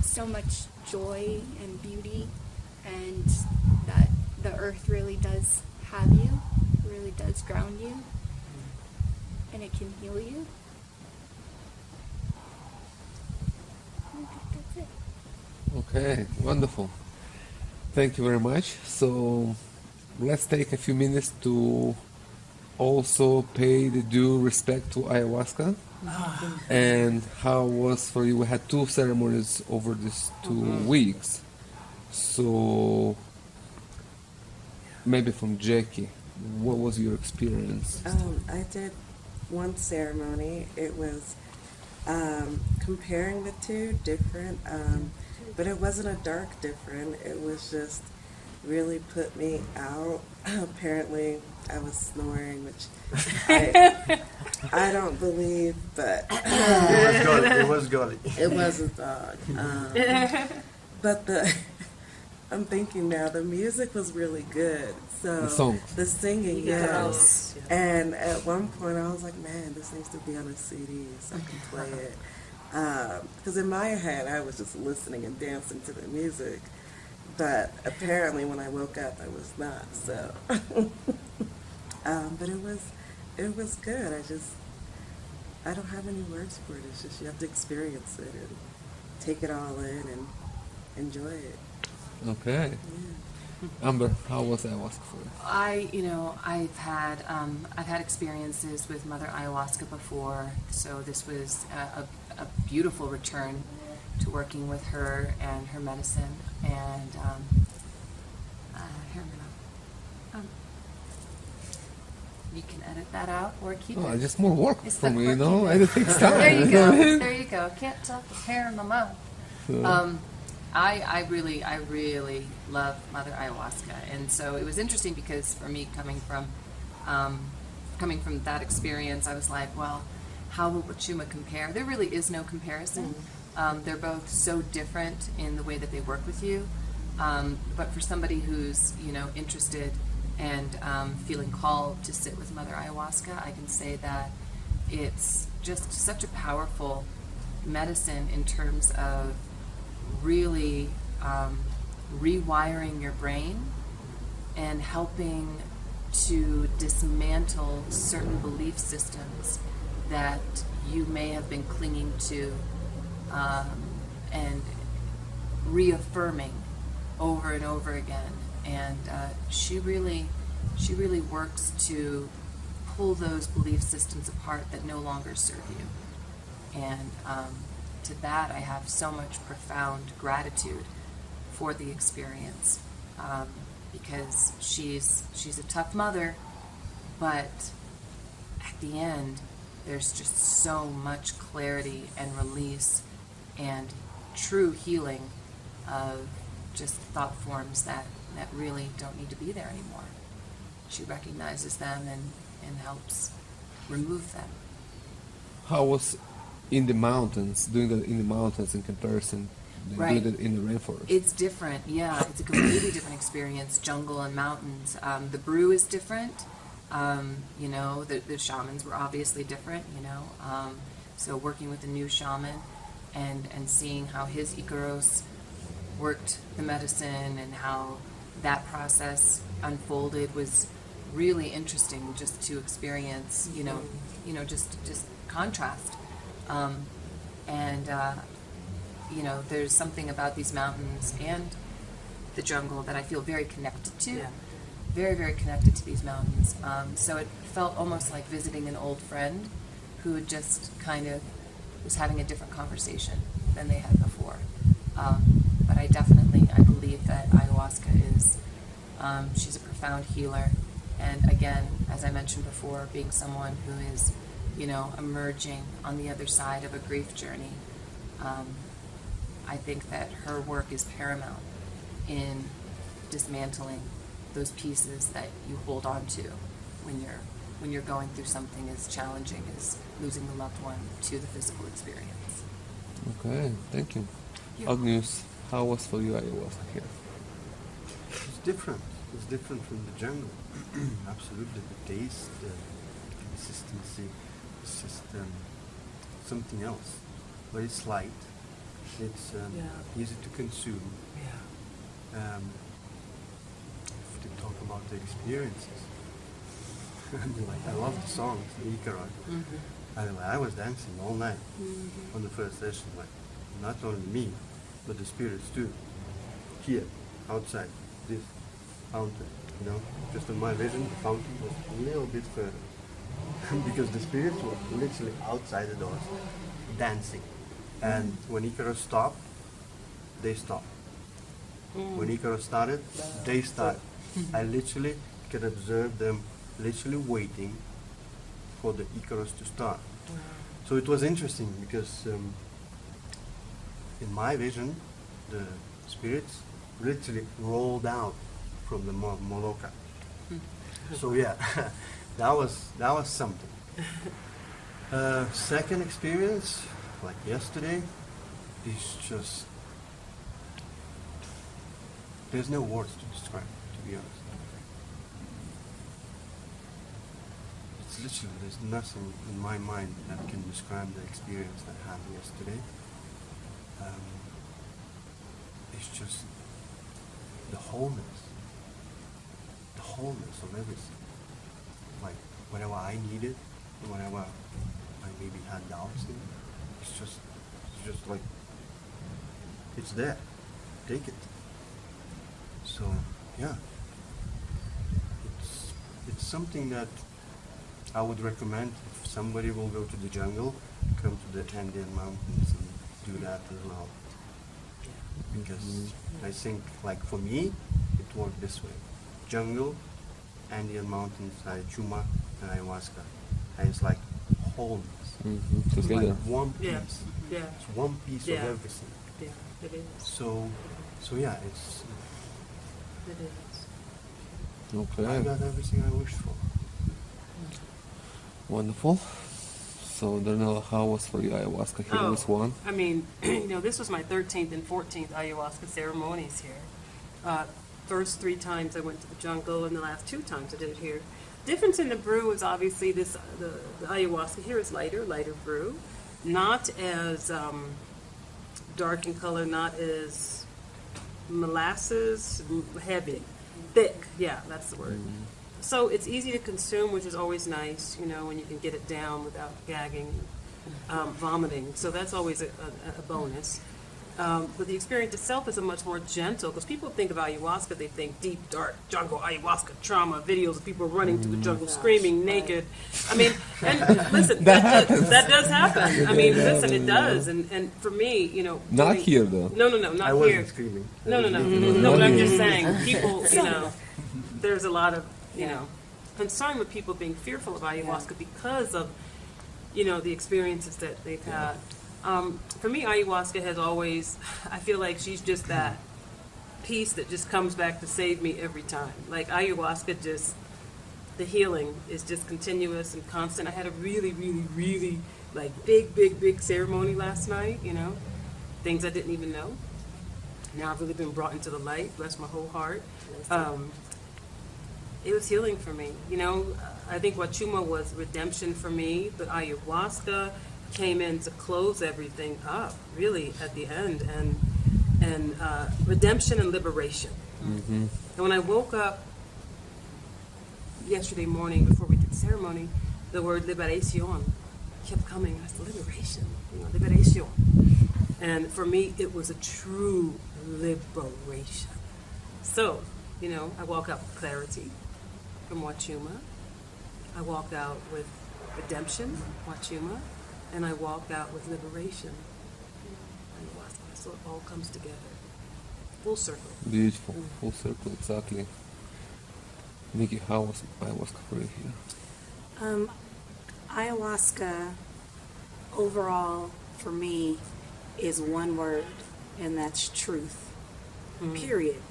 [SPEAKER 7] so much joy and beauty, and that the earth really does have you, really does ground you, and it can heal you. I think that's it.
[SPEAKER 1] Okay. Wonderful. Thank you very much. So, let's take a few minutes to also pay the due respect to ayahuasca. And how was for you? We had 2 ceremonies over these 2 weeks. So maybe from Jackie, what was your experience?
[SPEAKER 4] I did one ceremony. It was comparing the two different, but it wasn't a dark different. It was just really put me out. Apparently, I was snoring, which I don't believe, but
[SPEAKER 6] It was golly.
[SPEAKER 4] it was a dog. But I'm thinking now, the music was really good. So
[SPEAKER 1] The song.
[SPEAKER 4] the singing,
[SPEAKER 2] You got the
[SPEAKER 4] yeah.
[SPEAKER 2] notes, yeah.
[SPEAKER 4] And at one point, I was like, man, this needs to be on a CD so I can play it. Because in my head, I was just listening and dancing to the music. But apparently, when I woke up, I was not. So, but it was good. I don't have any words for it. It's just you have to experience it and take it all in and enjoy it.
[SPEAKER 1] Okay. Amber, how was ayahuasca for you?
[SPEAKER 5] I've had experiences with Mother Ayahuasca before, so this was a beautiful return to working with her and her medicine. And here I'm gonna. You can edit that out or keep
[SPEAKER 1] Oh,
[SPEAKER 5] it.
[SPEAKER 1] just more work
[SPEAKER 5] It's
[SPEAKER 1] for
[SPEAKER 5] the
[SPEAKER 1] me, you
[SPEAKER 5] quirky
[SPEAKER 1] know?
[SPEAKER 5] bit.
[SPEAKER 1] Anything time.
[SPEAKER 5] There you
[SPEAKER 1] know what I
[SPEAKER 5] go.
[SPEAKER 1] mean?
[SPEAKER 5] There you go. Can't talk with hair in my mouth.
[SPEAKER 1] So,
[SPEAKER 5] I really love Mother Ayahuasca, and so it was interesting because for me, coming from that experience, I was like, well, how will Huachuma compare? There really is no comparison. They're both so different in the way that they work with you. But for somebody who's interested and feeling called to sit with Mother Ayahuasca, I can say that it's just such a powerful medicine in terms of really rewiring your brain and helping to dismantle certain belief systems that you may have been clinging to and reaffirming over and over again. And she really works to pull those belief systems apart that no longer serve you. And to that, I have so much profound gratitude for the experience, because she's a tough mother, but at the end, there's just so much clarity and release and true healing of just thought forms that really don't need to be there anymore. She recognizes them and helps remove them.
[SPEAKER 1] how was in the mountains, doing that in the mountains in comparison than
[SPEAKER 5] Right.
[SPEAKER 1] doing it in the rainforest?
[SPEAKER 5] It's different, yeah. It's a completely different experience, jungle and mountains. The brew is different. The shamans were obviously different, So working with a new shaman and seeing how his Icaros worked the medicine and how that process unfolded was really interesting just to experience, just contrast. There's something about these mountains and the jungle that I feel very connected to.
[SPEAKER 2] Yeah.
[SPEAKER 5] Very, very connected to these mountains. So it felt almost like visiting an old friend who had just kind of was having a different conversation than they had before. But I believe that ayahuasca is, she's a profound healer. And again, as I mentioned before, being someone who is, emerging on the other side of a grief journey, I think that her work is paramount in dismantling those pieces that you hold on to when you're going through something as challenging as losing a loved one to the physical experience.
[SPEAKER 1] Okay, thank you.
[SPEAKER 5] Yeah.
[SPEAKER 1] Agnes, how was for you ayahuasca here?
[SPEAKER 6] It's different. It's different from the jungle. Absolutely. The taste, the consistency, it's just something else. But it's light. It's easy to consume.
[SPEAKER 2] Yeah.
[SPEAKER 6] If to talk about the experiences, I love the songs, the Icarus. I was dancing all night on the first session. Like not only me, but the spirits too. Here, outside, this fountain. Just in my vision, the fountain was a little bit further because the spirits were literally outside the doors, dancing. And when Icarus stopped, they stopped. When Icarus started, they started. I literally could observe them literally waiting for the Icarus to start. So it was interesting because in my vision, the spirits literally rolled out from the Moloka. So yeah, that was something. Second experience, like yesterday, is just, there's no words to describe, to be honest. It's literally, there's nothing in my mind that can describe the experience that I had yesterday. It's just the wholeness of everything. Like whatever I needed, whatever I maybe had doubts in, it's just like, it's there. Take it. So yeah, it's something that I would recommend if somebody will go to the jungle, come to the Andean mountains and do that as well. Because I think, like for me, it worked this way: jungle, Andean mountains, Huachuma and Ayahuasca, and it's like wholeness. It's
[SPEAKER 1] Together.
[SPEAKER 6] like one piece.
[SPEAKER 2] Yeah. Yeah.
[SPEAKER 6] It's one piece
[SPEAKER 2] Yeah.
[SPEAKER 6] of everything.
[SPEAKER 2] Yeah, it is.
[SPEAKER 6] So yeah, it's.
[SPEAKER 2] It is.
[SPEAKER 1] Okay.
[SPEAKER 6] I got everything I wished for.
[SPEAKER 1] Wonderful. So, Darnella, how was for you ayahuasca here in this one?
[SPEAKER 2] I mean, this was my 13th and 14th ayahuasca ceremonies here. First 3 times I went to the jungle, and the last 2 times I did it here. Difference in the brew is obviously the ayahuasca here is lighter brew, not as dark in color, not as molasses heavy, thick. Yeah, that's the word. So it's easy to consume, which is always nice, when you can get it down without gagging, vomiting. So that's always a bonus. But the experience itself is a much more gentle, because people think of ayahuasca, they think deep, dark, jungle, ayahuasca, trauma, videos of people running through the jungle, screaming, naked. I mean, and listen, that does happen. I mean, listen, it does. And for me,
[SPEAKER 1] Not
[SPEAKER 2] really-
[SPEAKER 1] here, though.
[SPEAKER 2] No,
[SPEAKER 6] I
[SPEAKER 2] not
[SPEAKER 6] wasn't
[SPEAKER 2] here.
[SPEAKER 6] screaming.
[SPEAKER 2] No, but I'm just saying, people, there's a lot of, concern with people being fearful of ayahuasca because of, the experiences that they've had. For me, ayahuasca has always, I feel like she's just that piece that just comes back to save me every time. Like ayahuasca the healing is just continuous and constant. I had a really, really, really like big ceremony last night, things I didn't even know. Now I've really been brought into the light, bless my whole heart. It was healing for me. I think Huachuma was redemption for me, but ayahuasca came in to close everything up, really, at the end, and redemption and liberation. And when I woke up yesterday morning before we did the ceremony, the word liberación kept coming. I said, liberation, liberation. And for me, it was a true liberation. So, I walk out with clarity from Huachuma. I walk out with redemption, Huachuma, and I walk out with liberation. So it all comes together. Full circle.
[SPEAKER 1] Beautiful. Full circle, exactly. Nikki, how was ayahuasca for you here?
[SPEAKER 3] Ayahuasca, overall, for me, is one word, and that's truth. Period.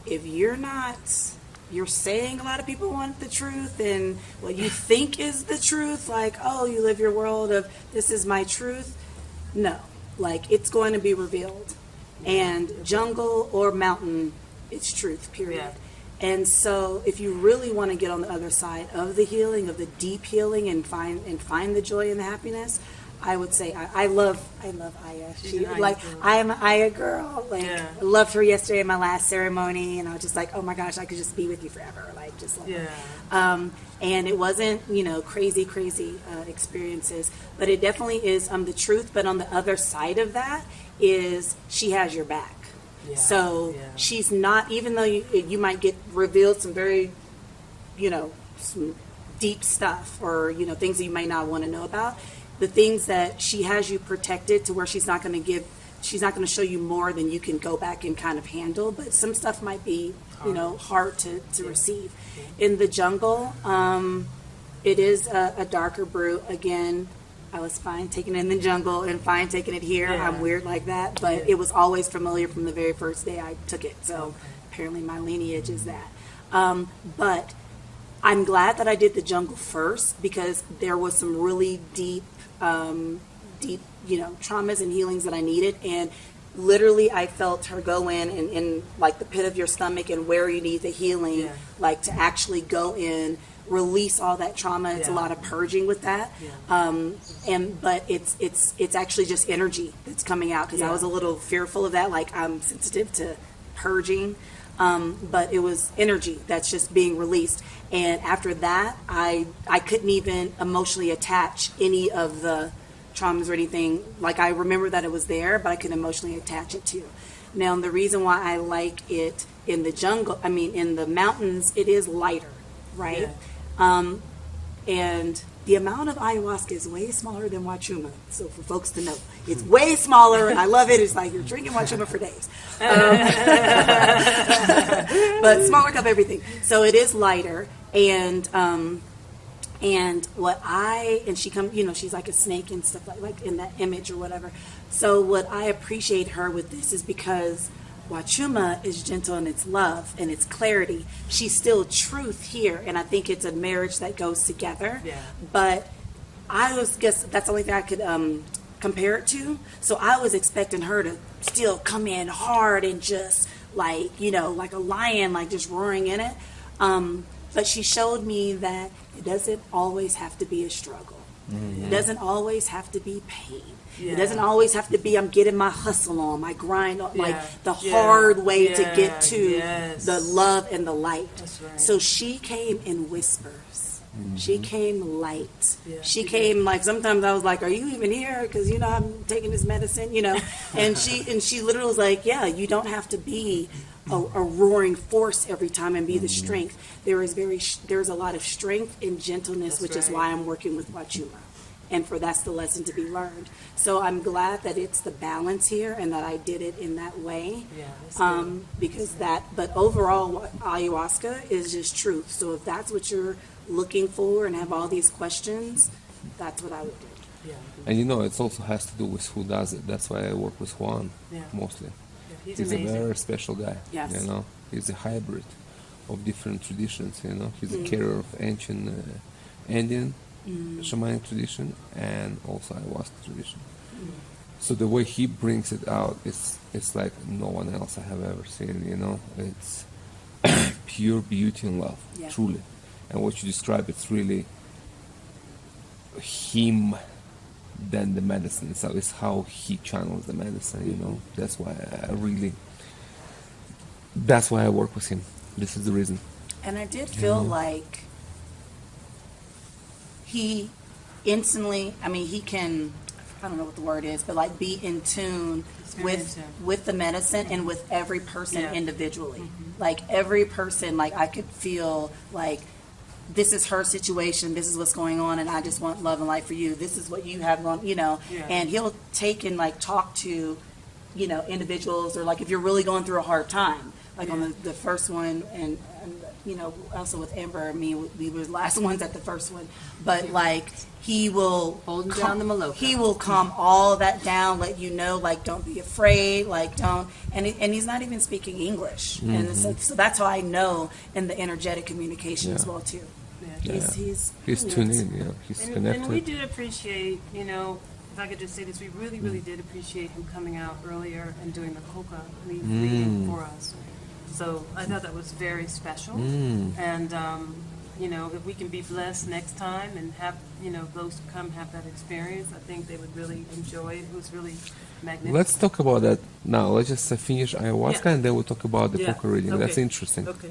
[SPEAKER 3] If you're saying a lot of people want the truth, and what you think is the truth, like, oh, you live your world of this is my truth. No, it's going to be revealed. And jungle or mountain, it's truth, period.
[SPEAKER 2] Yeah.
[SPEAKER 3] And so if you really want to get on the other side of the healing, of the deep healing, and find the joy and the happiness, I would say I love Aya.
[SPEAKER 2] She's an Aya girl.
[SPEAKER 3] I am an Aya girl.
[SPEAKER 2] Yeah.
[SPEAKER 3] I loved her yesterday in my last ceremony, and I was just like, oh my gosh, I could just be with you forever. And it wasn't, crazy experiences, but it definitely is the truth. But on the other side of that is she has your back.
[SPEAKER 2] Yeah.
[SPEAKER 3] So she's not, even though you might get revealed some very, some deep stuff, or things that you might not want to know about. The things that she has you protected to where she's not going to give she's not going to show you more than you can go back and kind of handle, but some stuff might be, hard to receive. In the jungle, it is a darker brew. Again, I was fine taking it in the jungle and fine taking it here.
[SPEAKER 2] Yeah.
[SPEAKER 3] I'm weird like that, but it was always familiar from the very first day I took it. So apparently my lineage is that. But I'm glad that I did the jungle first, because there was some really deep, traumas and healings that I needed. And literally I felt her go in like the pit of your stomach and where you need the healing, like to actually go in, release all that trauma. It's a lot of purging with that. But it's actually just energy that's coming out, because I was a little fearful of that. Like, I'm sensitive to purging. But it was energy that's just being released. And after that, I couldn't even emotionally attach any of the traumas or anything. Like, I remember that it was there, but I couldn't emotionally attach it to. Now, the reason why I like it in the jungle, in the mountains, it is lighter, right? And the amount of ayahuasca is way smaller than wachuma. So for folks to know, it's way smaller, and I love it. It's like you're drinking wachuma for days. But smaller cup, everything. So it is lighter, and she she's like a snake and stuff like in that image or whatever. So what I appreciate her with this is because wachuma is gentle in its love and its clarity. She's still truth here, and I think it's a marriage that goes together. But I guess that's the only thing I could compare it to. So I was expecting her to still come in hard and just like a lion, like just roaring in it. But she showed me that it doesn't always have to be a struggle. It doesn't always have to be pain. It doesn't always have to be I'm getting my hustle on, my grind on, like the hard way to get to the love and the light.
[SPEAKER 2] That's right.
[SPEAKER 3] So she came in whispers. She came light. She came like, sometimes I was like, are you even here? Because I'm taking this medicine, and she literally was like, yeah, you don't have to be a roaring force every time and be the strength. There's a lot of strength and gentleness, which is why I'm working with wachuma. And that's the lesson to be learned. So I'm glad that it's the balance here and that I did it in that way. But overall, ayahuasca is just truth. So if that's what you're looking for and have all these questions, that's what I would do.
[SPEAKER 1] And it also has to do with who does it. That's why I work with Juan mostly.
[SPEAKER 2] He's
[SPEAKER 1] a
[SPEAKER 2] amazing.
[SPEAKER 1] very special guy.
[SPEAKER 3] Yes.
[SPEAKER 1] He's a hybrid of different traditions. He's a carrier of ancient Indian shamanic tradition and also ayahuasca tradition. So the way he brings it out is like no one else I have ever seen. It's pure beauty and love, truly. And what you describe, it's really him than the medicine. So it's how he channels the medicine. That's why I work with him. This is the reason.
[SPEAKER 3] And I did feel like he instantly, he can, I don't know what the word is, but like be in tune with the medicine and with every person individually. Like every person, like I could feel like this is her situation, this is what's going on, and I just want love and light for you. This is what you have going, and he'll take and like talk to, individuals, or like if you're really going through a hard time, like on the first one, and also with Amber, we were the last ones at the first one, but like he will
[SPEAKER 5] Holding down the Maloka.
[SPEAKER 3] He will calm all that down, let you know, like don't be afraid, like don't, and he's not even speaking English, and so that's how I know in the energetic communication as well too. He's
[SPEAKER 1] tuned in, he's connected.
[SPEAKER 2] And we did appreciate, if I could just say this, we really, really did appreciate him coming out earlier and doing the Coca reading for us. So I thought that was very special. And, if we can be blessed next time and have, those who come have that experience, I think they would really enjoy it. It was really magnificent.
[SPEAKER 1] Let's talk about that now. Let's just finish ayahuasca and then we'll talk about the Coca reading.
[SPEAKER 2] Okay.
[SPEAKER 1] That's interesting.
[SPEAKER 2] Okay.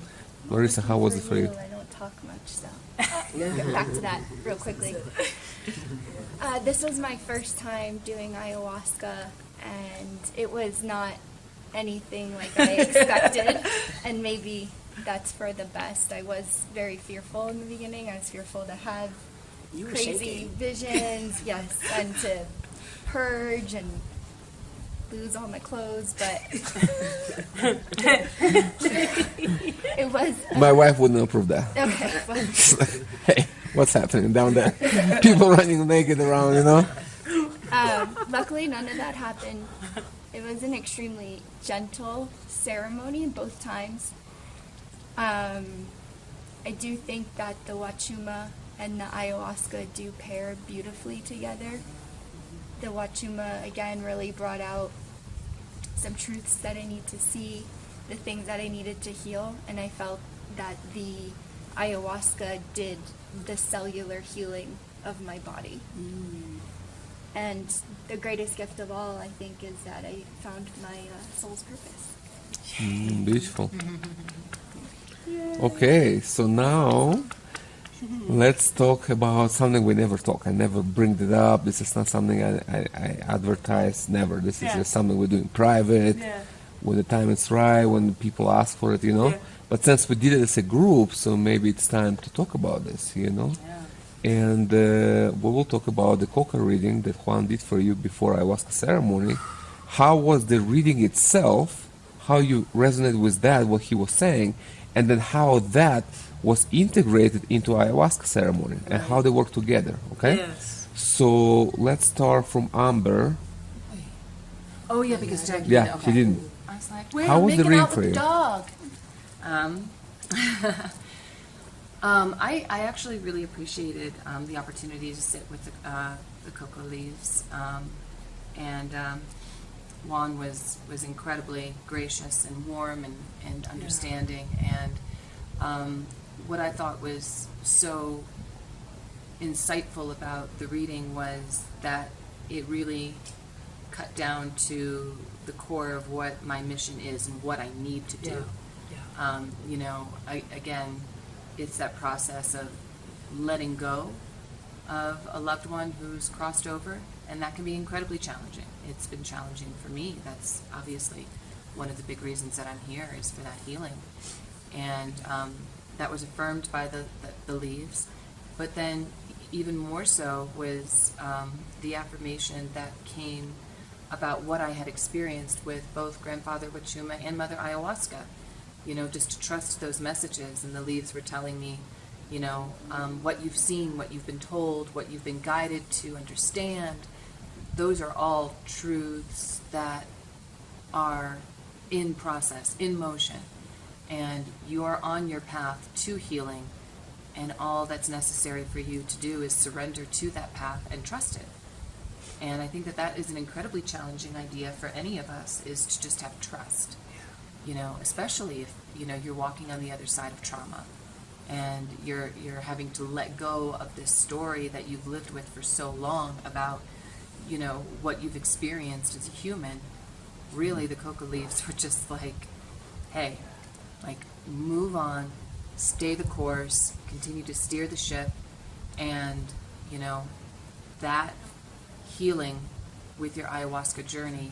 [SPEAKER 1] Larissa, how was it for you?
[SPEAKER 7] I don't talk much, so I'll get back to that real quickly. This was my first time doing ayahuasca, and it was not anything like I expected, and maybe that's for the best. I was very fearful in the beginning. I was fearful to have crazy visions, and to purge, and lose all my clothes, but it was
[SPEAKER 1] My wife wouldn't approve that.
[SPEAKER 7] okay. Well,
[SPEAKER 1] Hey, what's happening down there? People running naked around, you know?
[SPEAKER 7] luckily, none of that happened. It was an extremely gentle ceremony both times. I do think that the Huachuma and the Ayahuasca do pair beautifully together. The Huachuma, again, really brought out some truths that I need to see, the things that I needed to heal, and I felt that the Ayahuasca did the cellular healing of my body. And the greatest gift of all, I think, is that I found my soul's purpose.
[SPEAKER 1] Beautiful. Okay, so now let's talk about something we never talk. I never bring it up. This is not something I advertise. Never. This is just something we do in private. When the time is right, when people ask for it, you know. But since we did it as a group, so maybe it's time to talk about this, you know. And we will talk about the Coca reading that Juan did for you before Ayahuasca ceremony. How was the reading itself? How you resonated with that, what he was saying, and then how that was integrated into Ayahuasca ceremony and how they work together, okay?
[SPEAKER 2] Yes.
[SPEAKER 1] So let's start from Amber.
[SPEAKER 5] Oh yeah, because Jackie.
[SPEAKER 1] Yeah,
[SPEAKER 5] okay.
[SPEAKER 1] she didn't.
[SPEAKER 5] I was like, wait,
[SPEAKER 1] How
[SPEAKER 5] I'm
[SPEAKER 1] was the
[SPEAKER 5] making
[SPEAKER 1] reading
[SPEAKER 5] out
[SPEAKER 1] for
[SPEAKER 5] with
[SPEAKER 1] you?
[SPEAKER 5] the dog. I actually really appreciated the opportunity to sit with the cocoa leaves, and Juan was incredibly gracious and warm and understanding, and what I thought was so insightful about the reading was that it really cut down to the core of what my mission is and what I need to do. You know, again, it's that process of letting go of a loved one who's crossed over, and that can be incredibly challenging. It's been challenging for me. That's obviously one of the big reasons that I'm here, is for that healing. And that was affirmed by the leaves. But then even more so was the affirmation that came about what I had experienced with both Grandfather Huachuma and Mother Ayahuasca. You know, just to trust those messages. And the leaves were telling me, you know, what you've seen, what you've been told, what you've been guided to understand. Those are all truths that are in process, in motion. And you are on your path to healing. And all that's necessary for you to do is surrender to that path and trust it. And I think that is an incredibly challenging idea for any of us, is to just have trust. You know, especially if, you know, you're walking on the other side of trauma and you're having to let go of this story that you've lived with for so long about, you know, what you've experienced as a human. Really, the coca leaves were just like, hey, like, move on, stay the course, continue to steer the ship, and, you know, that healing with your ayahuasca journey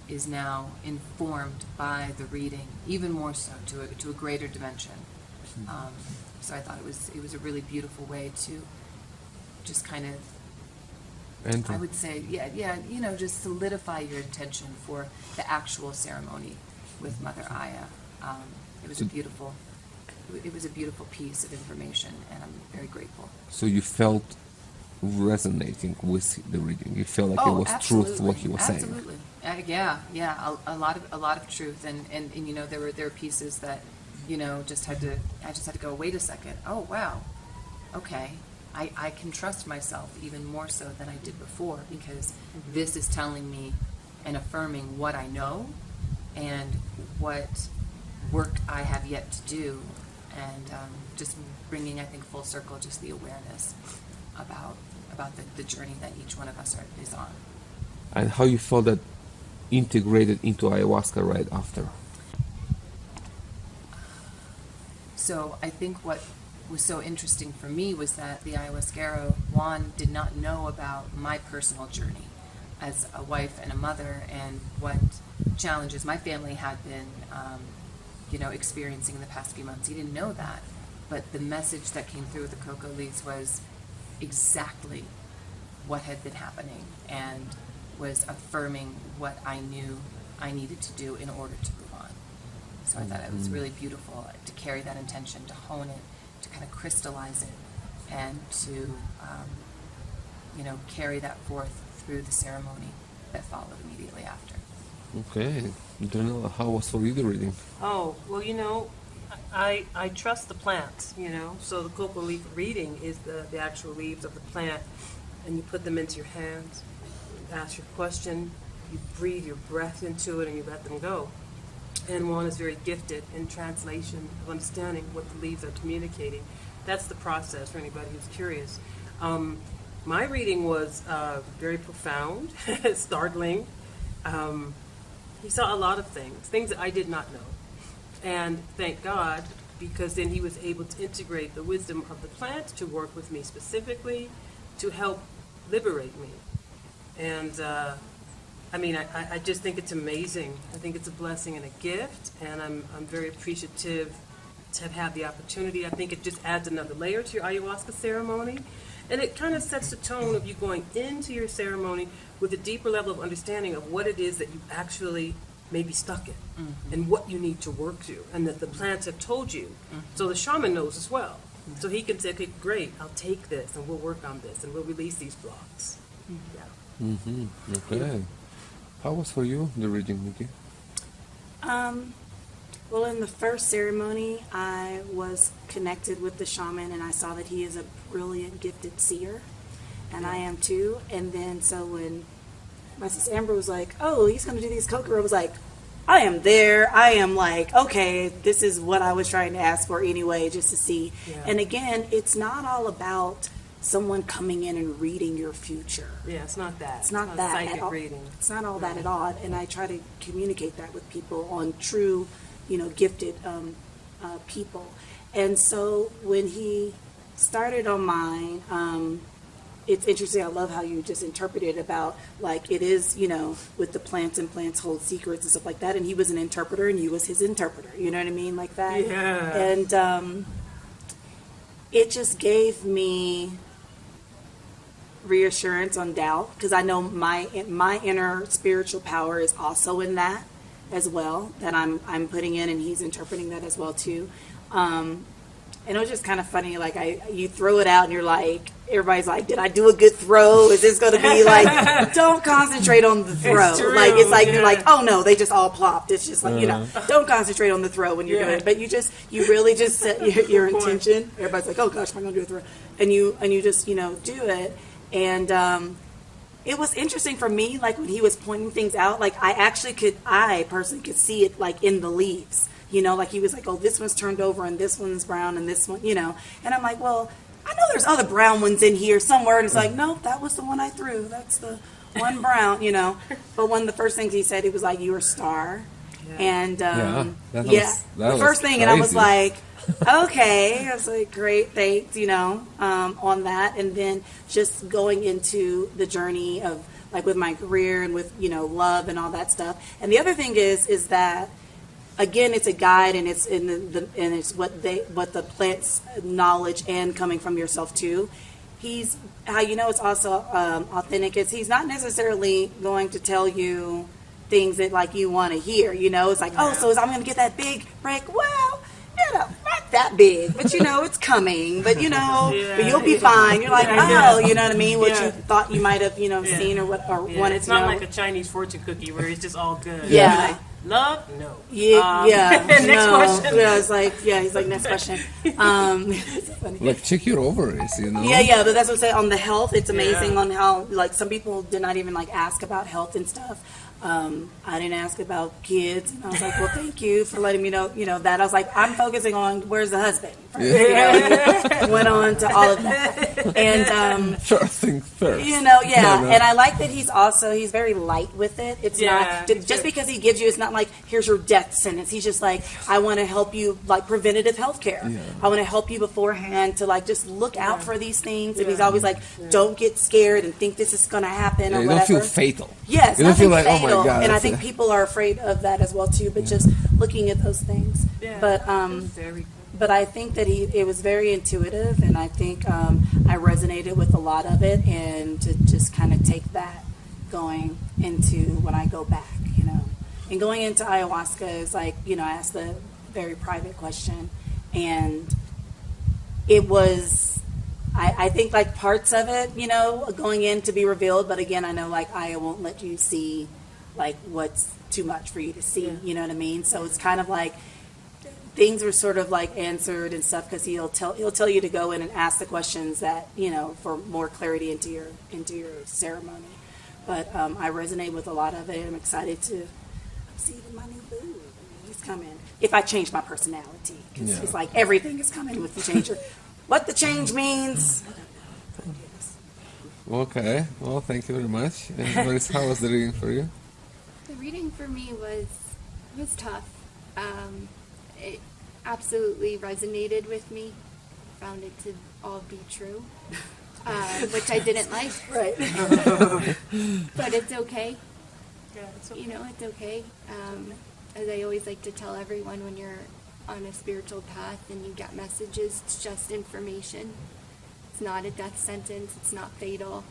[SPEAKER 5] is now informed by the reading, even more so, to a greater dimension. So I thought it was a really beautiful way to just kind of, I would say, you know, just solidify your intention for the actual ceremony with Mother Aya. It was a beautiful piece of information, and I'm very grateful.
[SPEAKER 1] So you felt resonating with the reading. You felt like it was
[SPEAKER 5] absolutely.
[SPEAKER 1] truth what he was saying.
[SPEAKER 5] Absolutely. A lot of truth, and you know, there were pieces that, you know, I just had to go, wait a second. Oh wow, okay, I can trust myself even more so than I did before, because this is telling me and affirming what I know and what work I have yet to do, and just bringing, I think, full circle just the awareness about the journey that each one of us is on.
[SPEAKER 1] And how you felt that integrated into ayahuasca right after?
[SPEAKER 5] So I think what was so interesting for me was that the Ayahuascero, Juan, did not know about my personal journey as a wife and a mother, and what challenges my family had been, you know, experiencing in the past few months. He didn't know that, but the message that came through with the cocoa leaves was exactly what had been happening, and was affirming what I knew I needed to do in order to move on. So I thought it was really beautiful to carry that intention, to hone it, to kind of crystallize it, and to, carry that forth through the ceremony that followed immediately after.
[SPEAKER 1] Okay. Darnella, how was for you the reading?
[SPEAKER 2] Oh, well, I trust the plants, So the cocoa leaf reading is the actual leaves of the plant, and you put them into your hands, you ask your question, you breathe your breath into it, and you let them go. And Juan is very gifted in translation of understanding what the leaves are communicating. That's the process for anybody who's curious. My reading was very profound, startling. He saw a lot of things that I did not know. And thank God, because then he was able to integrate the wisdom of the plant to work with me specifically to help liberate me. And I just think it's amazing. I think it's a blessing and a gift, and I'm very appreciative to have had the opportunity. I think it just adds another layer to your ayahuasca ceremony, and it kind of sets the tone of you going into your ceremony with a deeper level of understanding of what it is that you actually may be stuck in, and what you need to work through, and that the plants have told you. So the shaman knows as well. So he can say, okay, great, I'll take this, and we'll work on this, and we'll release these blocks. Yeah.
[SPEAKER 1] Okay. How was for you the reading, Nikki?
[SPEAKER 3] Well, in the first ceremony, I was connected with the shaman, and I saw that he is a brilliant, gifted seer, and I am too. And then, so when my sister Amber was like, "Oh, he's going to do these coca," I was like, "I am there." I am like, okay, this is what I was trying to ask for anyway, just to see.
[SPEAKER 2] Yeah.
[SPEAKER 3] And again, it's not all about someone coming in and reading your future.
[SPEAKER 2] Yeah, it's not that.
[SPEAKER 3] It's not that
[SPEAKER 2] psychic
[SPEAKER 3] at all.
[SPEAKER 2] reading.
[SPEAKER 3] It's not all that at all. And I try to communicate that with people on true, gifted people. And so when he started on mine, it's interesting. I love how you just interpreted about, like, it is, with the plants, and plants hold secrets and stuff like that. And he was an interpreter, and you was his interpreter. You know what I mean? Like that.
[SPEAKER 2] Yeah.
[SPEAKER 3] And it just gave me reassurance on doubt, because I know my inner spiritual power is also in that as well, that I'm putting in, and he's interpreting that as well too. And it was just kind of funny, like you throw it out and you're like, everybody's like, did I do a good throw? Is this going to be like, don't concentrate on the throw.
[SPEAKER 2] It's true,
[SPEAKER 3] like, it's like,
[SPEAKER 2] yeah.
[SPEAKER 3] you're like, oh no, they just all plopped. It's just like, don't concentrate on the throw when you're
[SPEAKER 2] Yeah.
[SPEAKER 3] doing it. But you really just set your intention. Everybody's like, oh gosh, am I going to do a throw? And you just, do it. And it was interesting for me, like when he was pointing things out, like I personally could see it like in the leaves. Like he was like, oh, this one's turned over and this one's brown and this one, and I'm like, well, I know there's other brown ones in here somewhere. And it's like, no, that was the one I threw. That's the one brown, But one of the first things he said, he was like, you're a star.
[SPEAKER 2] Yeah.
[SPEAKER 3] And
[SPEAKER 1] that
[SPEAKER 3] the
[SPEAKER 1] was
[SPEAKER 3] first thing, and I was
[SPEAKER 1] crazy.
[SPEAKER 3] like, okay. I was like, great, thanks, on that. And then just going into the journey of, like, with my career and with, love and all that stuff. And the other thing is that, again, it's a guide, and it's it's what the plant's knowledge and coming from yourself too. He's how it's also authentic. Is he's not necessarily going to tell you things that like you want to hear. It's like, oh, so I'm going to get that big break. Well, not that big, but it's coming. But but you'll be fine. You're like, oh, you know what I mean? What you thought you might have seen or wanted to know.
[SPEAKER 2] It's not like a Chinese fortune cookie where it's just all good.
[SPEAKER 3] Yeah.
[SPEAKER 2] Like, love? No.
[SPEAKER 3] Yeah.
[SPEAKER 2] Next
[SPEAKER 3] no.
[SPEAKER 2] question.
[SPEAKER 3] Yeah, it's like, he's like, next question. It's funny.
[SPEAKER 1] Like, check your ovaries,
[SPEAKER 3] Yeah, but that's what I'm saying. On the health, it's amazing
[SPEAKER 2] Yeah.
[SPEAKER 3] on how, like, some people did not even, like, ask about health and stuff. I didn't ask about kids. And I was like, well, thank you for letting me know, that. I was like, I'm focusing on where's the husband. Went on to all of that. And,
[SPEAKER 1] First things first.
[SPEAKER 3] No.
[SPEAKER 1] No.
[SPEAKER 3] And I like that he's very light with it. It's
[SPEAKER 2] Yeah,
[SPEAKER 3] not,
[SPEAKER 2] he's
[SPEAKER 3] just
[SPEAKER 2] good.
[SPEAKER 3] because he gives you, it's not like, here's your death sentence. He's just like, I want to help you, like, preventative health care.
[SPEAKER 1] Yeah.
[SPEAKER 3] I want to help you beforehand to, like, just look out for these things. And he's
[SPEAKER 2] Yeah.
[SPEAKER 3] always like, don't get scared and think this is going to happen or
[SPEAKER 1] You
[SPEAKER 3] whatever.
[SPEAKER 1] don't feel fatal.
[SPEAKER 3] Yes,
[SPEAKER 1] You don't feel
[SPEAKER 3] nothing
[SPEAKER 1] like, oh my
[SPEAKER 3] fatal.
[SPEAKER 1] God.
[SPEAKER 3] And I
[SPEAKER 1] that's
[SPEAKER 3] think
[SPEAKER 1] a-
[SPEAKER 3] people are afraid of that as well too. But just looking at those things.
[SPEAKER 2] Yeah.
[SPEAKER 3] But
[SPEAKER 2] Very
[SPEAKER 3] but I think that it was very intuitive, and I think I resonated with a lot of it, and to just kind of take that going into when I go back, you know. And going into ayahuasca is like, you know, I asked the very private question, and it was, I think like parts of it, you know, going in to be revealed, but again, I know like Aya won't let you see like what's too much for you to see, you know what I mean? So it's kind of like things were sort of like answered and stuff, because he'll tell you to go in and ask the questions that, you know, for more clarity into your ceremony. But I resonate with a lot of it. I'm excited to see my new boo. He's coming. If I change my personality, 'cause it's like everything is coming with the change. What the change means.
[SPEAKER 1] Okay. Well, thank you very much. And Marissa, how was the reading for you?
[SPEAKER 7] The reading for me was tough. It absolutely resonated with me. Found it to all be true, which I didn't like.
[SPEAKER 3] Right.
[SPEAKER 7] But it's okay.
[SPEAKER 2] Yeah, it's okay.
[SPEAKER 7] You know, it's okay. As I always like to tell everyone, when you're on a spiritual path and you get messages, it's just information. It's not a death sentence. It's not fatal.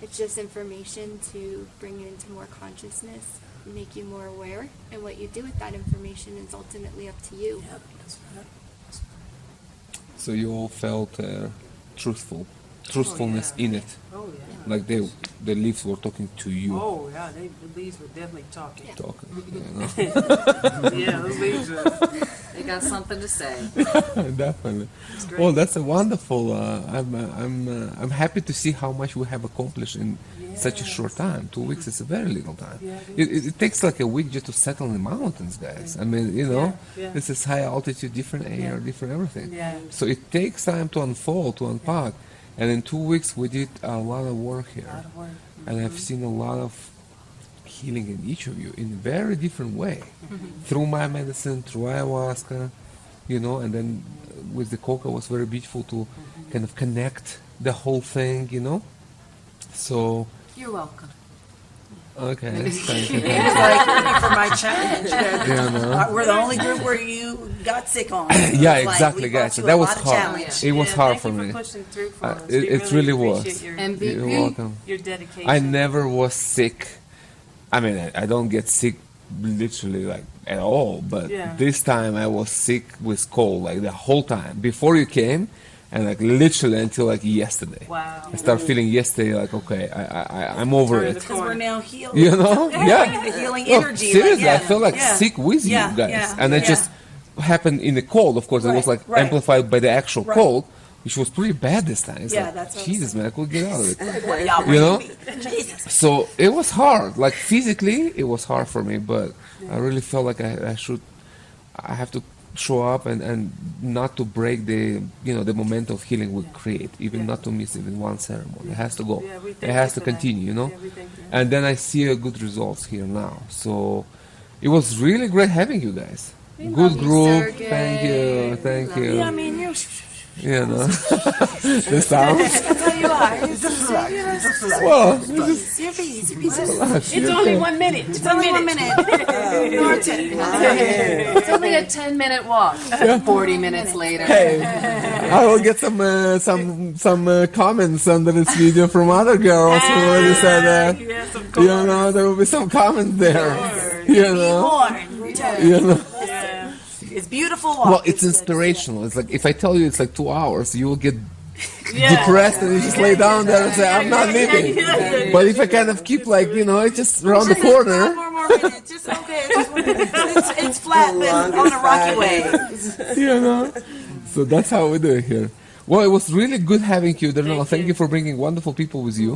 [SPEAKER 7] It's just information to bring you into more consciousness, make you more aware, and what you do with that information is ultimately up to you.
[SPEAKER 3] Yep, that's right.
[SPEAKER 1] So you all felt truthfulness in it,
[SPEAKER 2] Oh, yeah.
[SPEAKER 1] like the leaves were talking to you.
[SPEAKER 2] Oh, yeah, the leaves were definitely talking.
[SPEAKER 1] Talking, you know?
[SPEAKER 2] Yeah, those leaves were.
[SPEAKER 8] They got something to say.
[SPEAKER 1] Definitely.
[SPEAKER 2] It's great.
[SPEAKER 1] Well, that's a wonderful. I'm happy to see how much we have accomplished in such a short time. 2 weeks is a very little time.
[SPEAKER 2] Yeah,
[SPEAKER 1] It takes like a week just to settle in the mountains, guys. I mean, you know,
[SPEAKER 2] Yeah.
[SPEAKER 1] this is high altitude, different air, different everything.
[SPEAKER 2] Yeah.
[SPEAKER 1] So it takes time to unfold, to unpack. And in 2 weeks, we did a lot of work
[SPEAKER 2] A
[SPEAKER 1] here.
[SPEAKER 2] lot of work.
[SPEAKER 1] And I've seen a lot of healing in each of you in a very different way. Through my medicine, through ayahuasca, you know, and then with the coca was very beautiful to kind of connect the whole thing, you know. So,
[SPEAKER 8] You're welcome.
[SPEAKER 1] okay, thank you.
[SPEAKER 3] He was like, ready for my challenge.
[SPEAKER 1] Yeah, no.
[SPEAKER 3] We're the only group where you got sick on. So
[SPEAKER 1] Yeah,
[SPEAKER 3] it's like
[SPEAKER 1] exactly,
[SPEAKER 3] we brought
[SPEAKER 1] guys.
[SPEAKER 3] you a
[SPEAKER 1] That was
[SPEAKER 3] lot of
[SPEAKER 1] hard.
[SPEAKER 3] challenge.
[SPEAKER 1] It was
[SPEAKER 2] Yeah,
[SPEAKER 1] hard
[SPEAKER 2] thank
[SPEAKER 1] for
[SPEAKER 2] you
[SPEAKER 1] me.
[SPEAKER 2] pushing through for us.
[SPEAKER 1] It-
[SPEAKER 2] We
[SPEAKER 1] it really was.
[SPEAKER 2] appreciate your,
[SPEAKER 8] And
[SPEAKER 1] You're welcome.
[SPEAKER 2] your dedication.
[SPEAKER 1] I never was sick. I mean, I don't get sick literally like at all, but
[SPEAKER 2] Yeah.
[SPEAKER 1] this time I was sick with cold like the whole time before you came, and like literally until like yesterday.
[SPEAKER 2] Wow.
[SPEAKER 1] I started feeling yesterday like okay, I'm over
[SPEAKER 2] Turn
[SPEAKER 1] it.
[SPEAKER 2] the
[SPEAKER 3] Because we're now healed.
[SPEAKER 1] You know? Yeah.
[SPEAKER 3] The healing
[SPEAKER 1] No,
[SPEAKER 3] energy.
[SPEAKER 1] seriously,
[SPEAKER 3] like,
[SPEAKER 1] I felt like
[SPEAKER 3] yeah.
[SPEAKER 1] sick with
[SPEAKER 3] Yeah,
[SPEAKER 1] you guys,
[SPEAKER 3] yeah,
[SPEAKER 1] and it
[SPEAKER 3] yeah.
[SPEAKER 1] just happened in the cold. Of course, it was
[SPEAKER 3] Right,
[SPEAKER 1] like
[SPEAKER 3] right.
[SPEAKER 1] amplified by the actual
[SPEAKER 3] Right.
[SPEAKER 1] cold, which was pretty bad this time. It's
[SPEAKER 3] Yeah,
[SPEAKER 1] like,
[SPEAKER 3] that's what I'm
[SPEAKER 1] Jesus, man, I could get out of it.
[SPEAKER 3] What are y'all
[SPEAKER 1] You know?
[SPEAKER 3] bringing me? Jesus.
[SPEAKER 1] So it was hard. Like physically, it was hard for me, but I really felt like I have to show up and not to break the the momentum of healing we create, even not to miss even one ceremony. It has to go.
[SPEAKER 2] Yeah, we thank
[SPEAKER 1] It
[SPEAKER 2] you
[SPEAKER 1] has to
[SPEAKER 2] for that.
[SPEAKER 1] continue, you know.
[SPEAKER 2] Yeah, we thank you.
[SPEAKER 1] And then I see good results here now. So it was really great having you guys. Good
[SPEAKER 7] love you,
[SPEAKER 1] group.
[SPEAKER 7] Sergey.
[SPEAKER 1] Thank you. Thank you.
[SPEAKER 3] Yeah, I mean, you.
[SPEAKER 1] You know, the sounds.
[SPEAKER 3] That's how you are.
[SPEAKER 1] Well,
[SPEAKER 3] You're busy.
[SPEAKER 2] It's only 1 minute.
[SPEAKER 3] It's only 1 minute. Nor 10.
[SPEAKER 8] It's only a 10-minute walk. 40 minutes later.
[SPEAKER 1] hey, I will get some comments under this video from other girls who already said that.
[SPEAKER 2] Yes, of
[SPEAKER 1] You know, there will be some comments there. You know,
[SPEAKER 3] More.
[SPEAKER 1] you know.
[SPEAKER 2] Yeah.
[SPEAKER 3] It's beautiful. Walk.
[SPEAKER 1] Well, it's inspirational. It's like if I tell you it's like 2 hours, you will get
[SPEAKER 2] Yeah.
[SPEAKER 1] depressed and you just lay down there and say, "I'm not leaving." But if I kind of keep like it's just around the corner.
[SPEAKER 3] More minutes. Just okay. It's flat, but on a rocky way.
[SPEAKER 1] You know. So that's how we do it here. Well, it was really good having you, Darnella. Thank you for bringing wonderful people with you.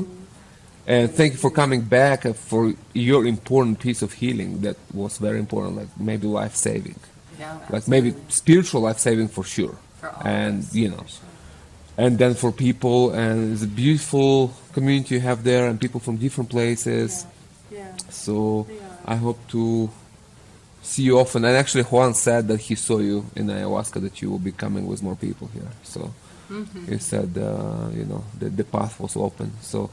[SPEAKER 1] And thank you for coming back for your important piece of healing that was very important, like maybe life-saving.
[SPEAKER 8] Yeah,
[SPEAKER 1] Like maybe spiritual life-saving for sure.
[SPEAKER 8] For all
[SPEAKER 1] And,
[SPEAKER 8] of us,
[SPEAKER 1] you know,
[SPEAKER 8] for sure.
[SPEAKER 1] and then for people, and it's a beautiful community you have there and people from different places.
[SPEAKER 2] Yeah.
[SPEAKER 1] So I hope to see you often. And actually Juan said that he saw you in ayahuasca, that you will be coming with more people here. So he said, that the path was open. So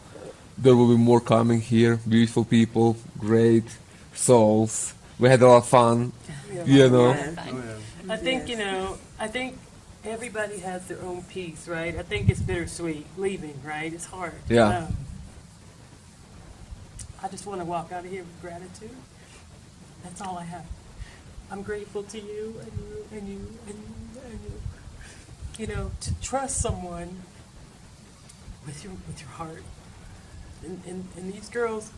[SPEAKER 1] there will be more coming here, beautiful people, great souls. We had a lot of fun, you know.
[SPEAKER 2] I think, I think everybody has their own piece, right? I think it's bittersweet leaving, right? It's hard.
[SPEAKER 1] Yeah.
[SPEAKER 2] I just want to walk out of here with gratitude. That's all I have. I'm grateful to you and you and you and you and you. You know, to trust someone with your heart. And these girls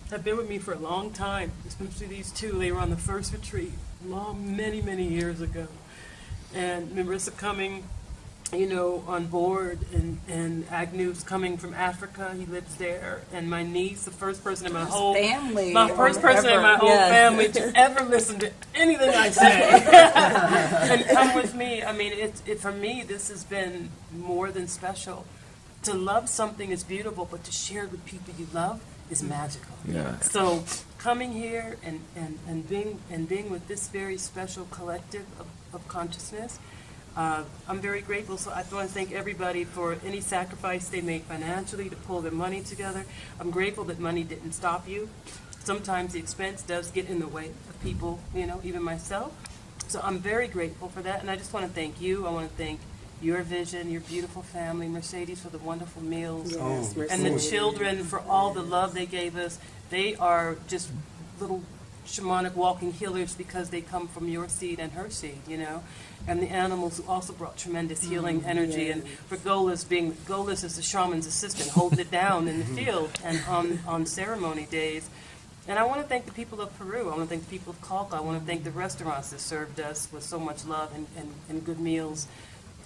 [SPEAKER 2] have been with me for a long time, especially these two. They were on the first retreat many years ago. And Marissa coming, you know, on board, and Agnew's coming from Africa. He lives there. And my niece, the first person in my whole
[SPEAKER 3] family,
[SPEAKER 2] first person in my whole family to ever listen to anything I say and come with me. I mean, for me, this has been more than special. To love something is beautiful, but to share it with people you love is magical.
[SPEAKER 1] Yeah.
[SPEAKER 2] So coming here and being with this very special collective of consciousness, I'm very grateful. So I want to thank everybody for any sacrifice they made financially to pull their money together. I'm grateful that money didn't stop you. Sometimes the expense does get in the way of people, you know, even myself. So I'm very grateful for that. And I just want to thank you. I want to thank your vision, your beautiful family, Mercedes for the wonderful meals, and the children for all the love they gave us. They are just little shamanic walking healers because they come from your seed and her seed, you know. And the animals who also brought tremendous healing energy. And for Golas is the shaman's assistant, holding it down in the field and on ceremony days. And I want to thank the people of Peru. I want to thank the people of Pucallpa. I want to thank the restaurants that served us with so much love and good meals.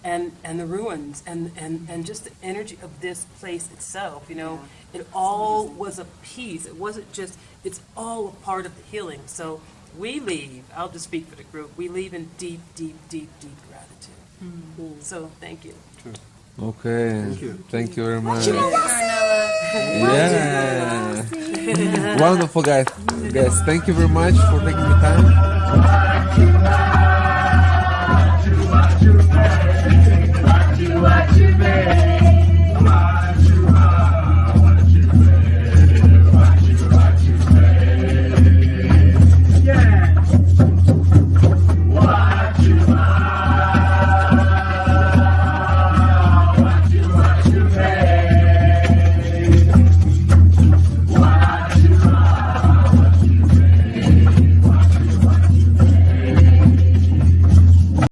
[SPEAKER 2] And the ruins and just the energy of this place itself, you know, it all was a piece. It wasn't just, it's all a part of the healing. So we leave, I'll just speak for the group, we leave in deep gratitude. Mm-hmm. So thank you.
[SPEAKER 1] Okay. Thank you very much.
[SPEAKER 2] Darnella.
[SPEAKER 1] Yeah. Wonderful, guys. Thank you very much for taking the time.